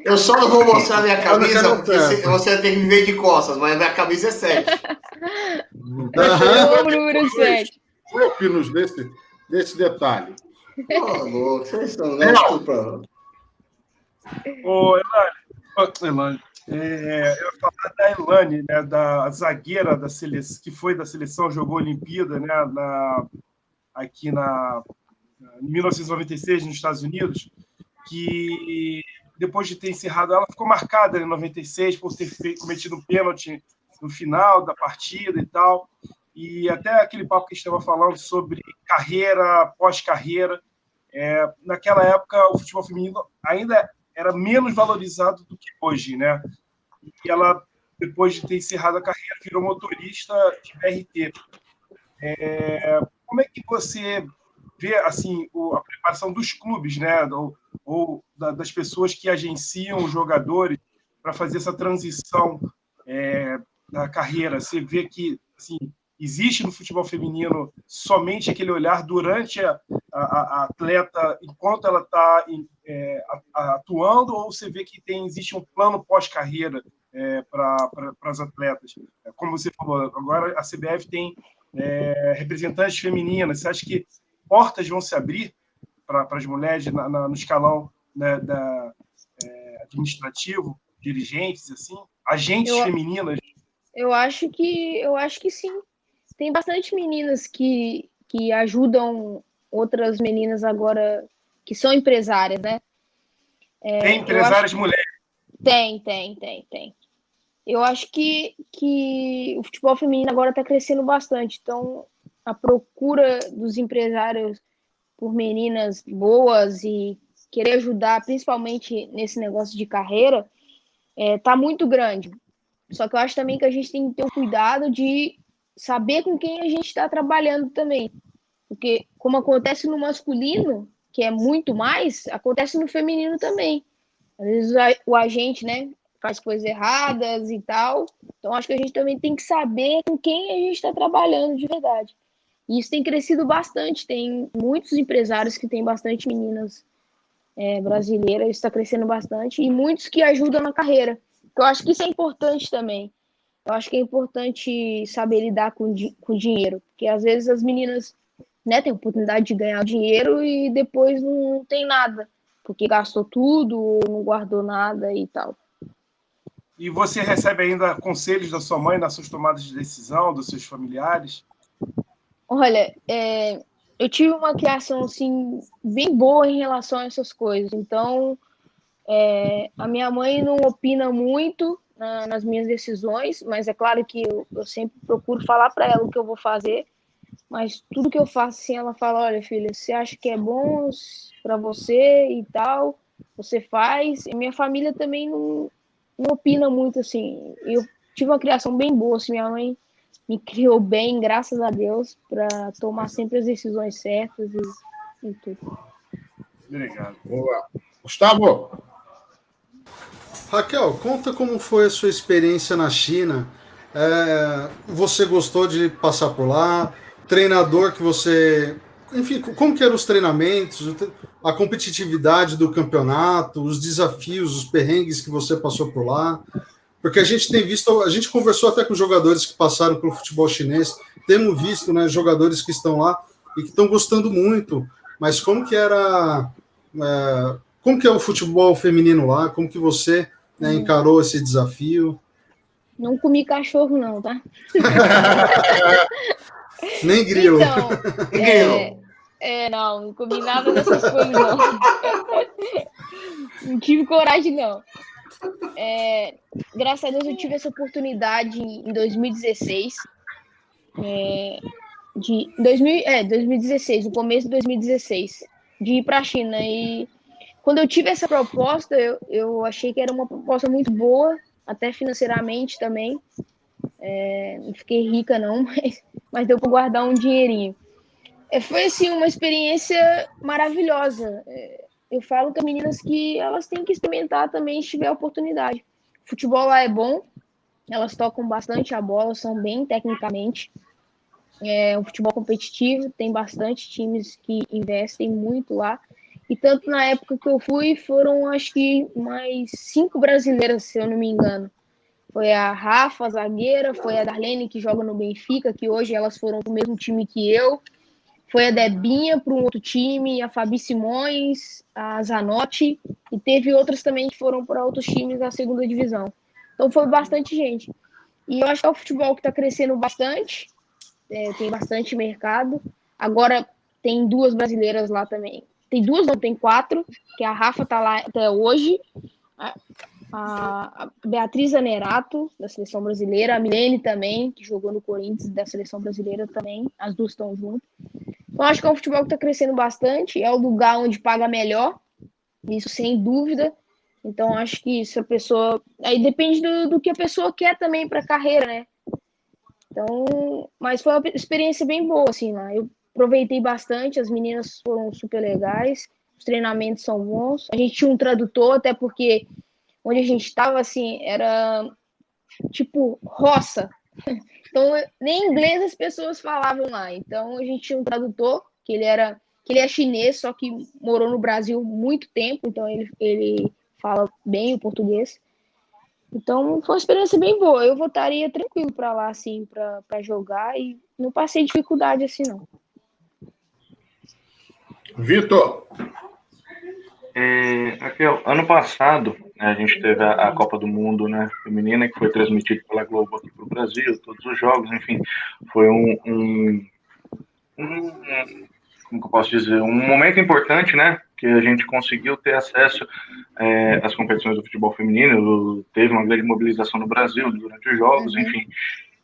eu só não vou mostrar minha camisa, porque você tem que me ver de costas, mas minha camisa é 7. Eu amo o número 7. Eu opino desse detalhe. Louco, vocês estão Ô, Elane, eu ia falar da Elane, né, da zagueira da seleção, que foi da seleção, jogou Olimpíada, né, aqui em 1996, nos Estados Unidos, que depois de ter encerrado, ela ficou marcada em 96 por ter cometido um pênalti no final da partida e tal, e até aquele papo que a gente estava falando sobre carreira, pós-carreira, naquela época o futebol feminino ainda era menos valorizado do que hoje, né? E ela, depois de ter encerrado a carreira, virou motorista de BRT. Como é que você vê assim, a preparação dos clubes, né? Ou das pessoas que agenciam os jogadores para fazer essa transição da carreira? Você vê que assim, existe no futebol feminino somente aquele olhar durante a atleta, enquanto ela está atuando, ou você vê que existe um plano pós-carreira para as atletas? Como você falou, agora a CBF tem representantes femininas. Você acha que portas vão se abrir para as mulheres no escalão, né, administrativo, dirigentes, assim, agentes femininas? Eu acho que sim. Tem bastante meninas que ajudam outras meninas agora que são empresárias, né? Tem empresárias mulheres? Tem. Eu acho que o futebol feminino agora está crescendo bastante. Então, a procura dos empresários por meninas boas e querer ajudar, principalmente nesse negócio de carreira, tá muito grande. Só que eu acho também que a gente tem que ter o cuidado de saber com quem a gente está trabalhando também. Porque, como acontece no masculino, que é muito mais, acontece no feminino também. Às vezes o agente, né, faz coisas erradas e tal. Então, acho que a gente também tem que saber com quem a gente está trabalhando de verdade. E isso tem crescido bastante. Tem muitos empresários que têm bastante meninas brasileiras, isso está crescendo bastante. E muitos que ajudam na carreira. Eu acho que isso é importante também. Eu acho que é importante saber lidar com dinheiro. Porque, às vezes, as meninas, né, têm a oportunidade de ganhar dinheiro e depois não tem nada. Porque gastou tudo ou não guardou nada e tal. E você recebe ainda conselhos da sua mãe nas suas tomadas de decisão, dos seus familiares? Olha, eu tive uma criação assim, bem boa em relação a essas coisas. Então, a minha mãe não opina muito nas minhas decisões, mas é claro que eu sempre procuro falar para ela o que eu vou fazer. Mas tudo que eu faço, assim, ela fala: olha, filha, você acha que é bom para você e tal, você faz. E minha família também não opina muito, assim. Eu tive uma criação bem boa, assim, minha mãe me criou bem, graças a Deus, para tomar sempre as decisões certas e tudo. Obrigado. Boa. Gustavo? Raquel, conta como foi a sua experiência na China. Você gostou de passar por lá? Treinador que você... Enfim, como que eram os treinamentos, a competitividade do campeonato, os desafios, os perrengues que você passou por lá? Porque a gente tem visto, a gente conversou até com jogadores que passaram pelo futebol chinês, temos visto, né, jogadores que estão lá e que estão gostando muito, mas como que era... como que é o futebol feminino lá? Como que você, né, encarou esse desafio? Não comi cachorro, não, tá? Nem grilo. Então, não comi nada dessas coisas, não. Não tive coragem, não. Graças a Deus eu tive essa oportunidade em 2016. de 2016, no começo de 2016, de ir para a China. E quando eu tive essa proposta, eu achei que era uma proposta muito boa, até financeiramente também. Não fiquei rica não, mas deu para guardar um dinheirinho. Foi assim uma experiência maravilhosa. Eu falo com as meninas que elas têm que experimentar também se tiver oportunidade. O futebol lá é bom, elas tocam bastante a bola, são bem tecnicamente. É um futebol competitivo, tem bastante times que investem muito lá. E tanto na época que eu fui, foram acho que mais 5 brasileiras, se eu não me engano. Foi a Rafa, a zagueira, foi a Darlene, que joga no Benfica, que hoje elas foram pro mesmo time que eu. Foi a Debinha para um outro time, a Fabi Simões, a Zanotti, e teve outras também que foram para outros times da segunda divisão. Então foi bastante gente. E eu acho que é o futebol que está crescendo bastante, tem bastante mercado. Agora tem 2 brasileiras lá também. Tem 2, não, tem 4, que a Rafa está lá até hoje, a Beatriz Zanerato, da seleção brasileira, a Milene também, que jogou no Corinthians, da seleção brasileira também, as 2 estão juntas. Então, acho que é um futebol que está crescendo bastante, é o lugar onde paga melhor, isso sem dúvida. Então, acho que se a pessoa... Aí depende do que a pessoa quer também para a carreira, né? Então, mas foi uma experiência bem boa, assim, lá. Eu aproveitei bastante, as meninas foram super legais, os treinamentos são bons. A gente tinha um tradutor, até porque onde a gente estava, assim, era tipo roça. Então, nem inglês as pessoas falavam lá. Então, a gente tinha um tradutor, que ele é chinês, só que morou no Brasil muito tempo, então ele fala bem o português. Então, foi uma experiência bem boa. Eu voltaria tranquilo para lá, assim, para jogar, e não passei dificuldade assim, não. Vitor. Raquel, ano passado, né, a gente teve a Copa do Mundo, né, feminina, que foi transmitida pela Globo aqui para o Brasil, todos os jogos, enfim, foi como que eu posso dizer, um momento importante, né, que a gente conseguiu ter acesso às competições do futebol feminino, teve uma grande mobilização no Brasil durante os jogos, enfim.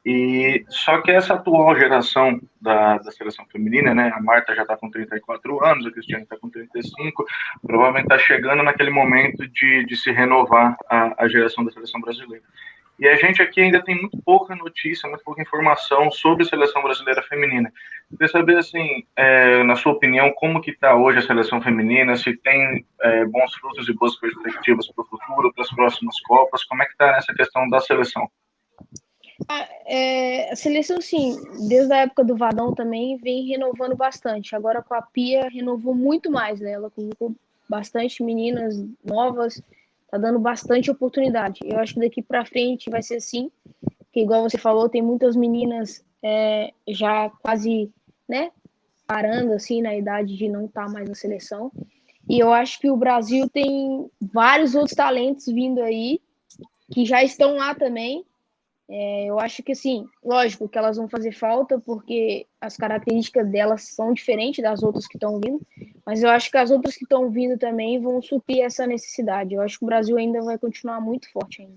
E só que essa atual geração da seleção feminina, né, a Marta já está com 34 anos, a Cristiane está com 35, provavelmente está chegando naquele momento de se renovar a geração da seleção brasileira. E a gente aqui ainda tem muito pouca notícia, muito pouca informação sobre a seleção brasileira feminina. Eu queria saber, assim, na sua opinião, como que está hoje a seleção feminina, se tem bons frutos e boas perspectivas para o futuro, para as próximas Copas, como é que está nessa questão da seleção? A seleção, sim, desde a época do Vadão também, vem renovando bastante. Agora com a Pia renovou muito mais, né? Ela colocou bastante meninas novas, tá dando bastante oportunidade. Eu acho que daqui para frente vai ser assim, que igual você falou, tem muitas meninas já quase, né, parando assim na idade de não estar mais na seleção. E eu acho que o Brasil tem vários outros talentos vindo aí que já estão lá também. Eu acho que, assim, lógico que elas vão fazer falta, porque as características delas são diferentes das outras que estão vindo, mas eu acho que as outras que estão vindo também vão suprir essa necessidade. Eu acho que o Brasil ainda vai continuar muito forte ainda.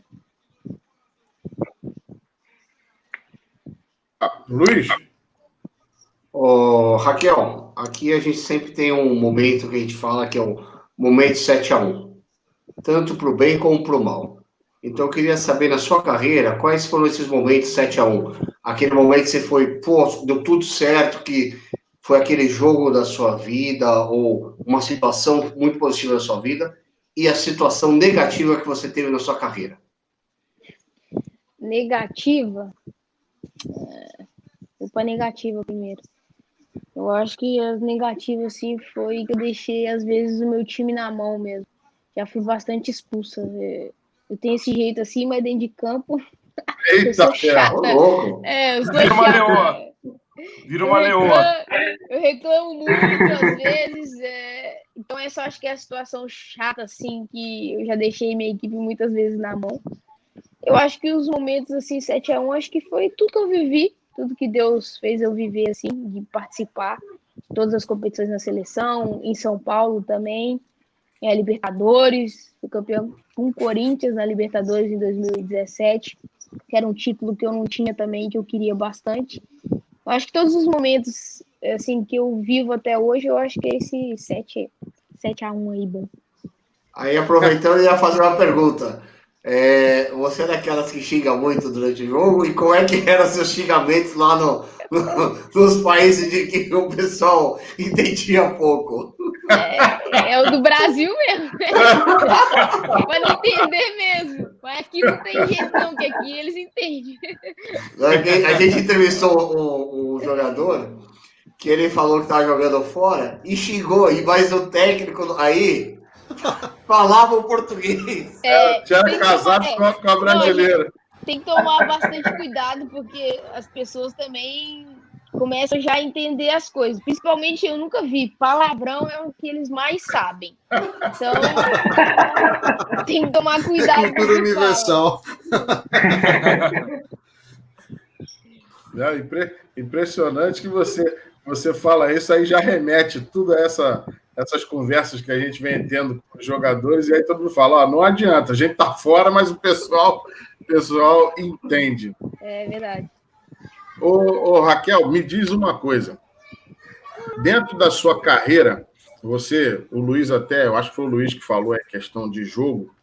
Luiz? Raquel, aqui a gente sempre tem um momento que a gente fala que é o momento 7-1, tanto para o bem como para o mal. Então, eu queria saber, na sua carreira, quais foram esses momentos 7-1? Aquele momento que você foi, pô, deu tudo certo, que foi aquele jogo da sua vida, ou uma situação muito positiva da sua vida, e a situação negativa que você teve na sua carreira? Negativa? Vou para negativa primeiro. Eu acho que as negativas, assim, foi que eu deixei, às vezes, o meu time na mão mesmo. Já fui bastante expulsa. Eu tenho esse jeito assim, mas dentro de campo eu sou chata. Eu sou Vira uma chata. leoa. Vira uma leoa. Eu reclamo muito às vezes. Então essa acho que é a situação chata, assim, que eu já deixei minha equipe muitas vezes na mão. Eu acho que os momentos assim, 7-1, acho que foi tudo que eu vivi, tudo que Deus fez eu viver, assim, de participar de todas as competições na seleção, em São Paulo também. A Libertadores, fui campeão com o Corinthians na Libertadores em 2017, que era um título que eu não tinha também, que eu queria bastante. Eu acho que todos os momentos assim, que eu vivo até hoje, eu acho que é esse 7-1 aí, bom. Aí, aproveitando, eu ia fazer uma pergunta. Você é daquelas que xinga muito durante o jogo? E como é que eram seus xingamentos lá nos países de que o pessoal entendia pouco? É o do Brasil mesmo. Para não entender mesmo. Mas aqui não tem jeito não, que aqui eles entendem. A gente entrevistou um jogador que ele falou que estava jogando fora e xingou, mas o técnico aí falava o português. Tinha casado com a brasileira. Não, tem que tomar bastante cuidado, porque as pessoas também começam já a entender as coisas. Principalmente, eu nunca vi. Palavrão é o que eles mais sabem. Então, tem que tomar cuidado. Cultura universal. Impressionante que você fala isso, aí já remete tudo a essas conversas que a gente vem tendo com os jogadores, e aí todo mundo fala, não adianta, a gente tá fora, mas o pessoal entende. É verdade. Ô, Raquel, me diz uma coisa. Dentro da sua carreira, o Luiz até, eu acho que foi o Luiz que falou, questão de jogo,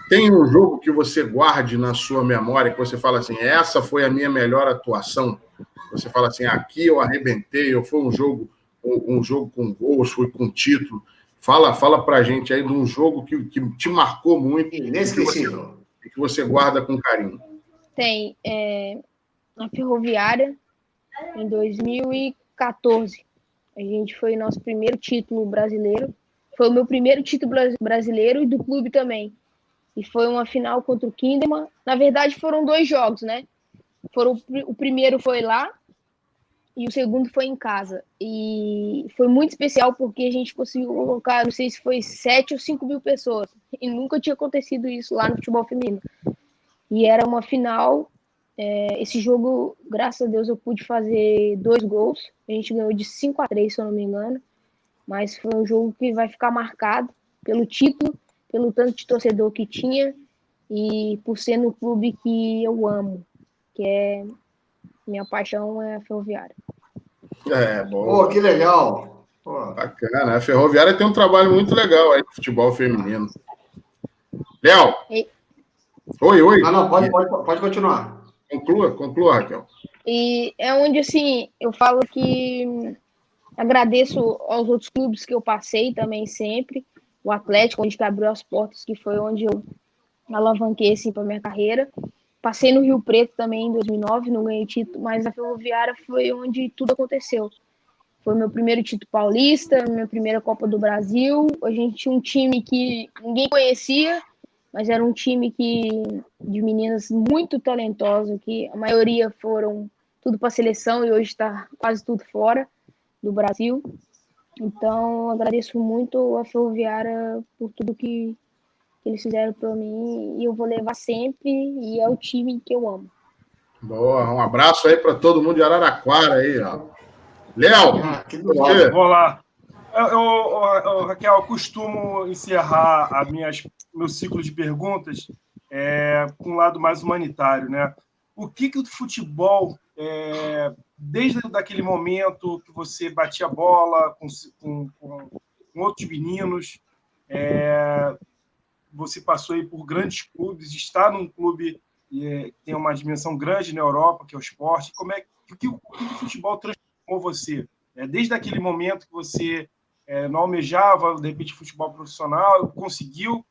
tem um jogo que você guarde na sua memória, que você fala assim, essa foi a minha melhor atuação? Você fala assim, aqui eu arrebentei, ou foi um jogo com gols, foi com título. Fala pra gente aí de um jogo que te marcou muito e que você guarda com carinho. Tem. Na Ferroviária, em 2014. A gente foi nosso primeiro título brasileiro. Foi o meu primeiro título brasileiro e do clube também. E foi uma final contra o Kinderman. Na verdade, foram 2 jogos, né? O primeiro foi lá e o segundo foi em casa. E foi muito especial porque a gente conseguiu colocar, não sei se foi 7 ou 5 mil pessoas. E nunca tinha acontecido isso lá no futebol feminino. E era uma final. Esse jogo, graças a Deus, eu pude fazer 2 gols. A gente ganhou de 5-3, se eu não me engano. Mas foi um jogo que vai ficar marcado pelo título, pelo tanto de torcedor que tinha e por ser no clube que eu amo, que é minha paixão é a Ferroviária. Bom. Pô, que legal. Pô. Bacana. A Ferroviária tem um trabalho muito legal aí no futebol feminino. Léo. Oi. Não, pode continuar. Conclua, Raquel. E é onde, assim, eu falo que agradeço aos outros clubes que eu passei também sempre. O Atlético, onde abriu as portas, que foi onde eu alavanquei, assim, para minha carreira. Passei no Rio Preto também em 2009, não ganhei título, mas a Ferroviária foi onde tudo aconteceu. Foi meu primeiro título paulista, minha primeira Copa do Brasil. A gente tinha um time que ninguém conhecia, mas era um time de meninas muito talentosas, que a maioria foram tudo para a seleção e hoje está quase tudo fora do Brasil. Então, agradeço muito a Ferroviária por tudo que eles fizeram para mim e eu vou levar sempre, e é o time que eu amo. Boa, um abraço aí para todo mundo de Araraquara aí, ó. Léo, vou lá. Raquel, eu costumo encerrar meu ciclo de perguntas com um lado mais humanitário, né? O que o futebol, desde aquele momento que você batia bola com outros meninos, você passou aí por grandes clubes, está num clube que tem uma dimensão grande na Europa, que é o Sport. O que o futebol transformou você? Desde aquele momento que você não almejava, de repente, futebol profissional, conseguiu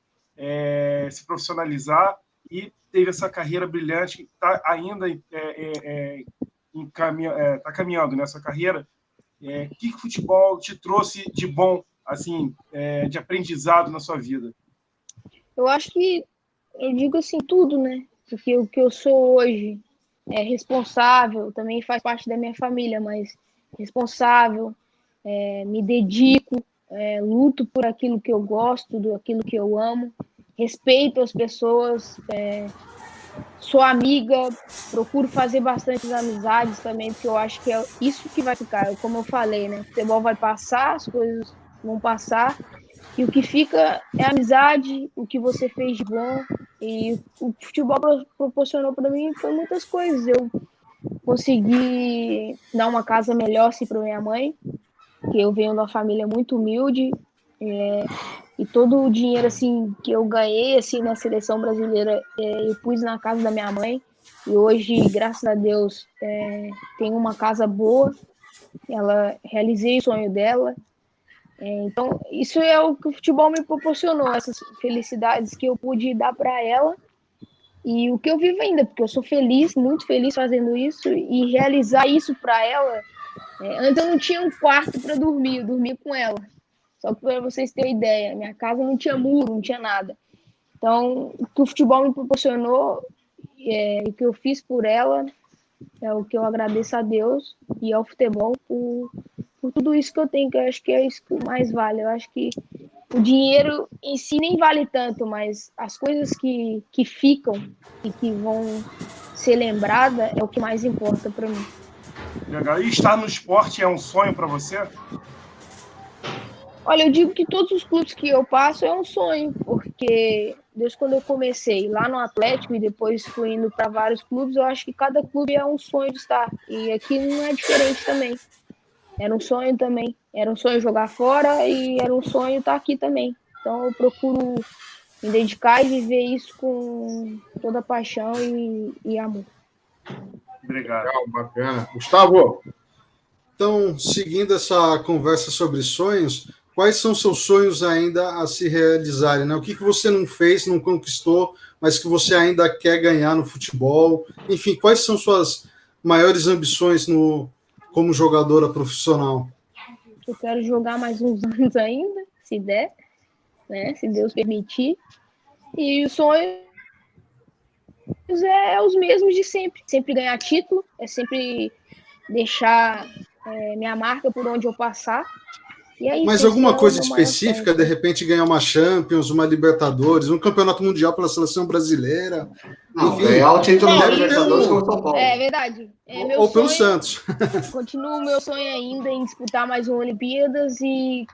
se profissionalizar e teve essa carreira brilhante, que está ainda tá caminhando nessa carreira. O que o futebol te trouxe de bom, assim, de aprendizado na sua vida? Eu acho que, eu digo assim, tudo, né? Porque o que eu sou hoje é responsável, também faz parte da minha família, mas responsável, me dedico, luto por aquilo que eu gosto, do aquilo que eu amo, respeito as pessoas, sou amiga, procuro fazer bastante amizades também, porque eu acho que é isso que vai ficar. Como eu falei, né? O futebol vai passar, as coisas vão passar, e o que fica é a amizade, o que você fez de bom. E o futebol proporcionou para mim foi muitas coisas. Eu consegui dar uma casa melhor assim, para minha mãe, que eu venho de uma família muito humilde, e todo o dinheiro assim que eu ganhei assim na seleção brasileira, eu pus na casa da minha mãe, e hoje, graças a Deus, tenho uma casa boa. Ela realizei o sonho dela. Então, isso é o que o futebol me proporcionou, essas felicidades que eu pude dar para ela. E o que eu vivo ainda, porque eu sou feliz, muito feliz fazendo isso, e realizar isso para ela. Antes eu não tinha um quarto para dormir, eu dormia com ela. Só para vocês terem ideia, minha casa não tinha muro, não tinha nada. Então, o que o futebol me proporcionou, e o que eu fiz por ela, é o que eu agradeço a Deus e ao futebol por tudo isso que eu tenho, que eu acho que é isso que mais vale. Eu acho que o dinheiro em si nem vale tanto, mas as coisas que ficam e que vão ser lembradas é o que mais importa para mim. Legal. E estar no esporte é um sonho para você? Olha, eu digo que todos os clubes que eu passo é um sonho, porque desde quando eu comecei lá no Atlético e depois fui indo para vários clubes, eu acho que cada clube é um sonho de estar. E aqui não é diferente também. Era um sonho também. Era um sonho jogar fora e era um sonho estar aqui também. Então eu procuro me dedicar e viver isso com toda paixão e amor. Obrigado. Legal, bacana. Gustavo? Então, seguindo essa conversa sobre sonhos, quais são seus sonhos ainda a se realizarem, né? O que você não fez, não conquistou, mas que você ainda quer ganhar no futebol? Enfim, quais são suas maiores ambições como jogadora profissional? Eu quero jogar mais uns anos ainda, se der, né? Se Deus permitir. E os sonhos é os mesmos de sempre. Sempre ganhar título, é sempre deixar minha marca por onde eu passar. E é isso, Mas alguma coisa específica, de repente ganhar uma Champions, uma Libertadores, um campeonato mundial pela seleção brasileira? Não, enfim, ganhar o título da Libertadores com o São Paulo. É verdade. Ou pelo Santos. Continua o meu sonho ainda em disputar mais uma Olimpíadas e,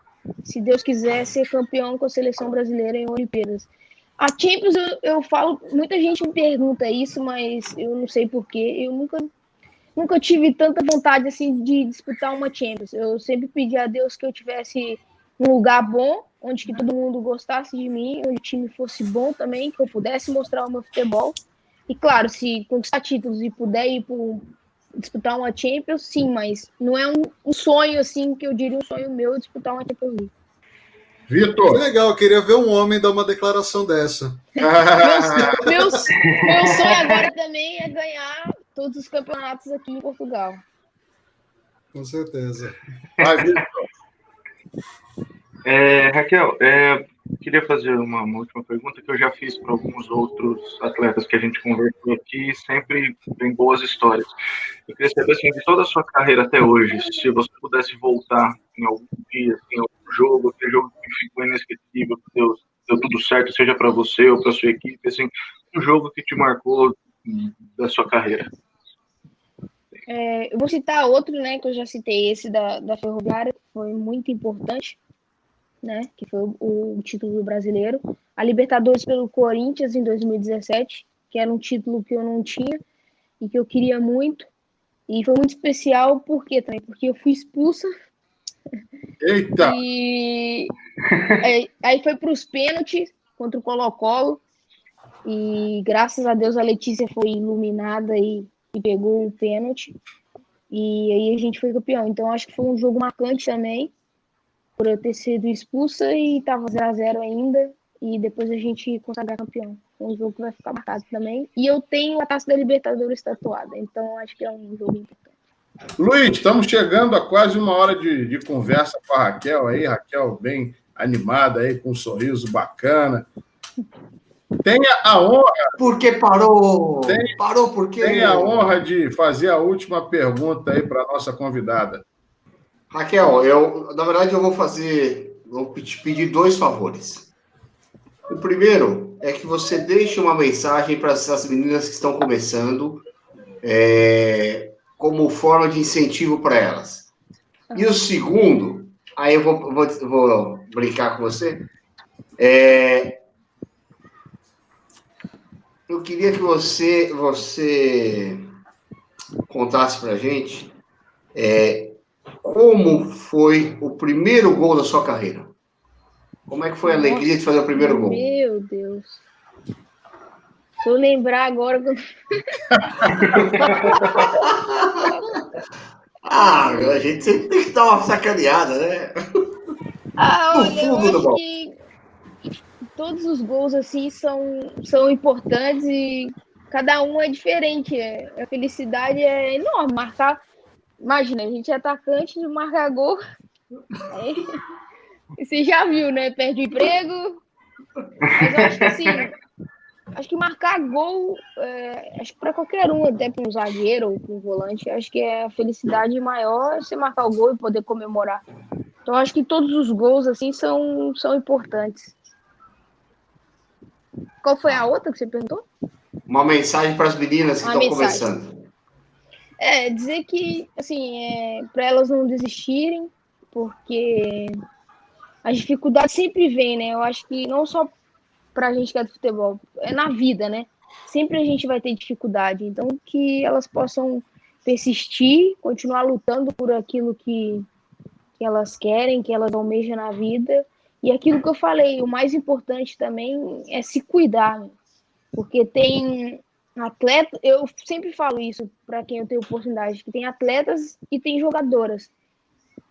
se Deus quiser, ser campeão com a seleção brasileira em Olimpíadas. A Champions, eu falo, muita gente me pergunta isso, mas eu não sei porquê. Eu nunca tive tanta vontade assim de disputar uma Champions. Eu sempre pedi a Deus que eu tivesse um lugar bom, onde que todo mundo gostasse de mim, onde o time fosse bom também, que eu pudesse mostrar o meu futebol. E claro, se conquistar títulos e puder ir disputar uma Champions, sim, mas não é um sonho assim, que eu diria um sonho meu disputar uma Champions League. Vitor? Que legal, eu queria ver um homem dar uma declaração dessa. Meu sonho agora também é ganhar todos os campeonatos aqui em Portugal. Com certeza. Vai, Vitor. Raquel, queria fazer uma última pergunta que eu já fiz para alguns outros atletas que a gente conversou aqui, e sempre tem boas histórias. Eu queria saber, assim, de toda a sua carreira até hoje, se você pudesse voltar em algum dia, assim, em algum jogo, aquele jogo que ficou inesquecível, que deu tudo certo, seja para você ou para sua equipe, assim, um jogo que te marcou da sua carreira. Eu vou citar outro, né, que eu já citei, esse da Ferroviária, que foi muito importante, né, que foi o título do Brasileiro. A Libertadores pelo Corinthians em 2017, que era um título que eu não tinha e que eu queria muito. E foi muito especial, por quê também? Porque eu fui expulsa. Eita! E aí foi para os pênaltis contra o Colo-Colo. E graças a Deus a Letícia foi iluminada e pegou o pênalti. E aí a gente foi campeão. Então acho que foi um jogo marcante também, por eu ter sido expulsa e estava 0-0 ainda. E depois a gente consagrar campeão. É um jogo que vai ficar marcado também. E eu tenho a Taça da Libertadores tatuada. Então acho que é um jogo importante. Luiz, estamos chegando a quase uma hora de conversa com a Raquel aí. Raquel bem animada aí, com um sorriso bacana. Tenha a honra... Por que parou? Parou por quê? Tenha a honra de fazer a última pergunta aí para a nossa convidada. Raquel, na verdade, vou te pedir 2 favores. O primeiro é que você deixe uma mensagem para essas meninas que estão começando, como forma de incentivo para elas. E o segundo, aí eu vou brincar com você, eu queria que você contasse pra gente como foi o primeiro gol da sua carreira. Como é que foi a alegria de fazer o primeiro gol? Meu Deus. Se eu lembrar agora... A gente sempre tem que dar uma sacaneada, né? Olha, eu acho que todos os gols, assim, são importantes e cada um é diferente. A felicidade é enorme. Imagina, a gente é atacante de marcar gol. Você já viu, né? Perde o emprego. Mas eu acho que assim, acho que marcar gol, acho que para qualquer um, até para um zagueiro ou para um volante, acho que a felicidade maior é você marcar o gol e poder comemorar. Então acho que todos os gols assim são importantes. Qual foi a outra que você perguntou? Uma mensagem para as meninas que estão começando. Dizer que assim, para elas não desistirem, porque as dificuldades sempre vêm, né? Eu acho que não só pra gente que é do futebol, é na vida, né? Sempre a gente vai ter dificuldade. Então, que elas possam persistir, continuar lutando por aquilo que elas querem, que elas almejam na vida. E aquilo que eu falei, o mais importante também é se cuidar, né? Porque tem atleta, eu sempre falo isso para quem eu tenho oportunidade, que tem atletas e tem jogadoras.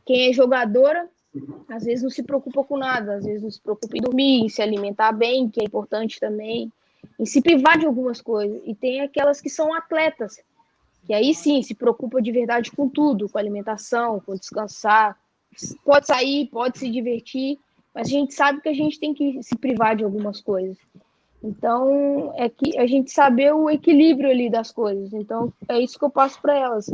Quem é jogadora, às vezes não se preocupa com nada, às vezes não se preocupa em dormir, em se alimentar bem, que é importante também, em se privar de algumas coisas. E tem aquelas que são atletas, que aí sim se preocupa de verdade com tudo, com alimentação, com descansar, pode sair, pode se divertir, mas a gente sabe que a gente tem que se privar de algumas coisas. Então, é que a gente saber o equilíbrio ali das coisas. Então, é isso que eu passo para elas.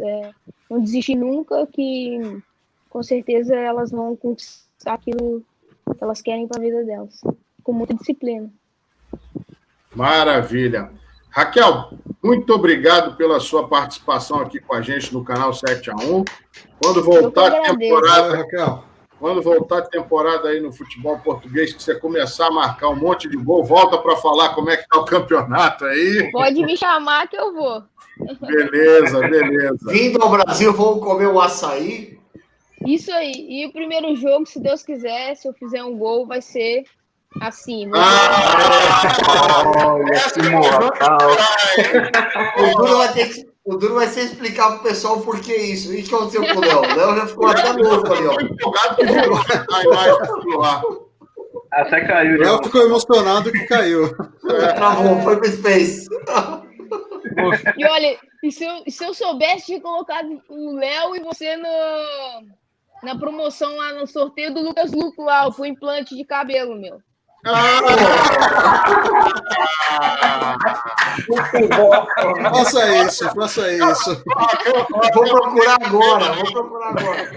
Não desistir nunca, que com certeza elas vão conquistar aquilo que elas querem para a vida delas, com muita disciplina. Maravilha. Raquel, muito obrigado pela sua participação aqui com a gente no canal 7x1. Quando voltar a temporada, Raquel. Quando voltar a temporada aí no futebol português, que você começar a marcar um monte de gol, volta para falar como é que tá o campeonato aí. Pode me chamar que eu vou. Beleza. Vindo ao Brasil, vamos comer um açaí. Isso aí. E o primeiro jogo, se Deus quiser, se eu fizer um gol, vai ser assim. O duro vai ser explicar pro pessoal por que isso. E que aconteceu com o Léo. O Léo já ficou até louco ali, ó. Empolgado que virou a imagem do ar. Até caiu. O Léo ficou emocionado que caiu. Travou, foi pro Space. E olha, se eu soubesse, tinha colocado o Léo e você na promoção lá no sorteio do Lucas Luco lá, o implante de cabelo, meu. Faça isso. Vou procurar agora.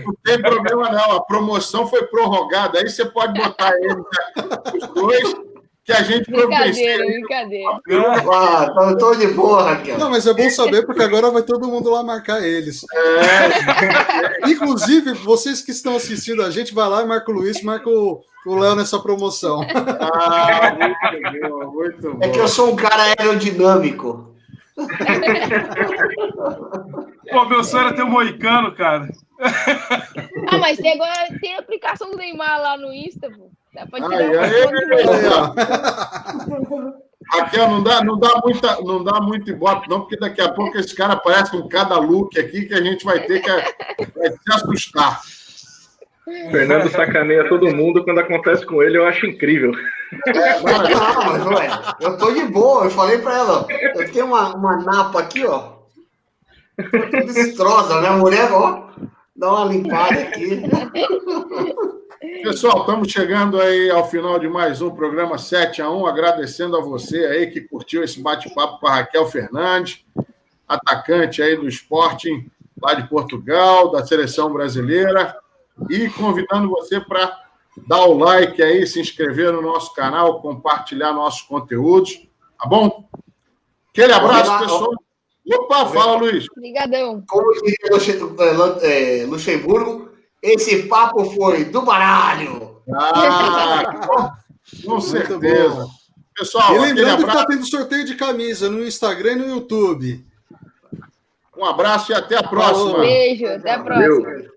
Não tem problema não, a promoção foi prorrogada, aí você pode botar os dois, que a gente providencia. Brincadeira. Eu tô de boa, Raquel. Não, mas é bom saber, porque agora vai todo mundo lá marcar eles. Inclusive, vocês que estão assistindo a gente, vai lá e marca o Luiz, marca o Léo nessa promoção. Muito bom. É que eu sou um cara aerodinâmico. Pô, meu sonho era ter um moicano, cara. Mas agora tem a aplicação do Neymar lá no Insta, pô. Dá pra tirar Raquel, não dá muito ibope, não, porque daqui a pouco esse cara aparece com cada look aqui que a gente vai ter que se assustar. Fernando sacaneia todo mundo, quando acontece com ele, eu acho incrível. Mas ué, eu tô de boa, eu falei pra ela, ó, eu tenho uma napa aqui, ó. Tudo destroça, né? A mulher, ó, dá uma limpada aqui. Pessoal, estamos chegando aí ao final de mais um programa 7x1, agradecendo a você aí que curtiu esse bate-papo com a Raquel Fernandes, atacante aí do Sporting, lá de Portugal, da seleção brasileira, e convidando você para dar o like aí, se inscrever no nosso canal, compartilhar nossos conteúdos, tá bom? Aquele abraço, pessoal. Opa, fala, Luiz. Obrigadão. Como diria Luxemburgo, esse papo foi do baralho. Com certeza. Pessoal, e lembrando que está tendo sorteio de camisa no Instagram e no YouTube. Um abraço e até a próxima. Beijo, até a próxima. Valeu.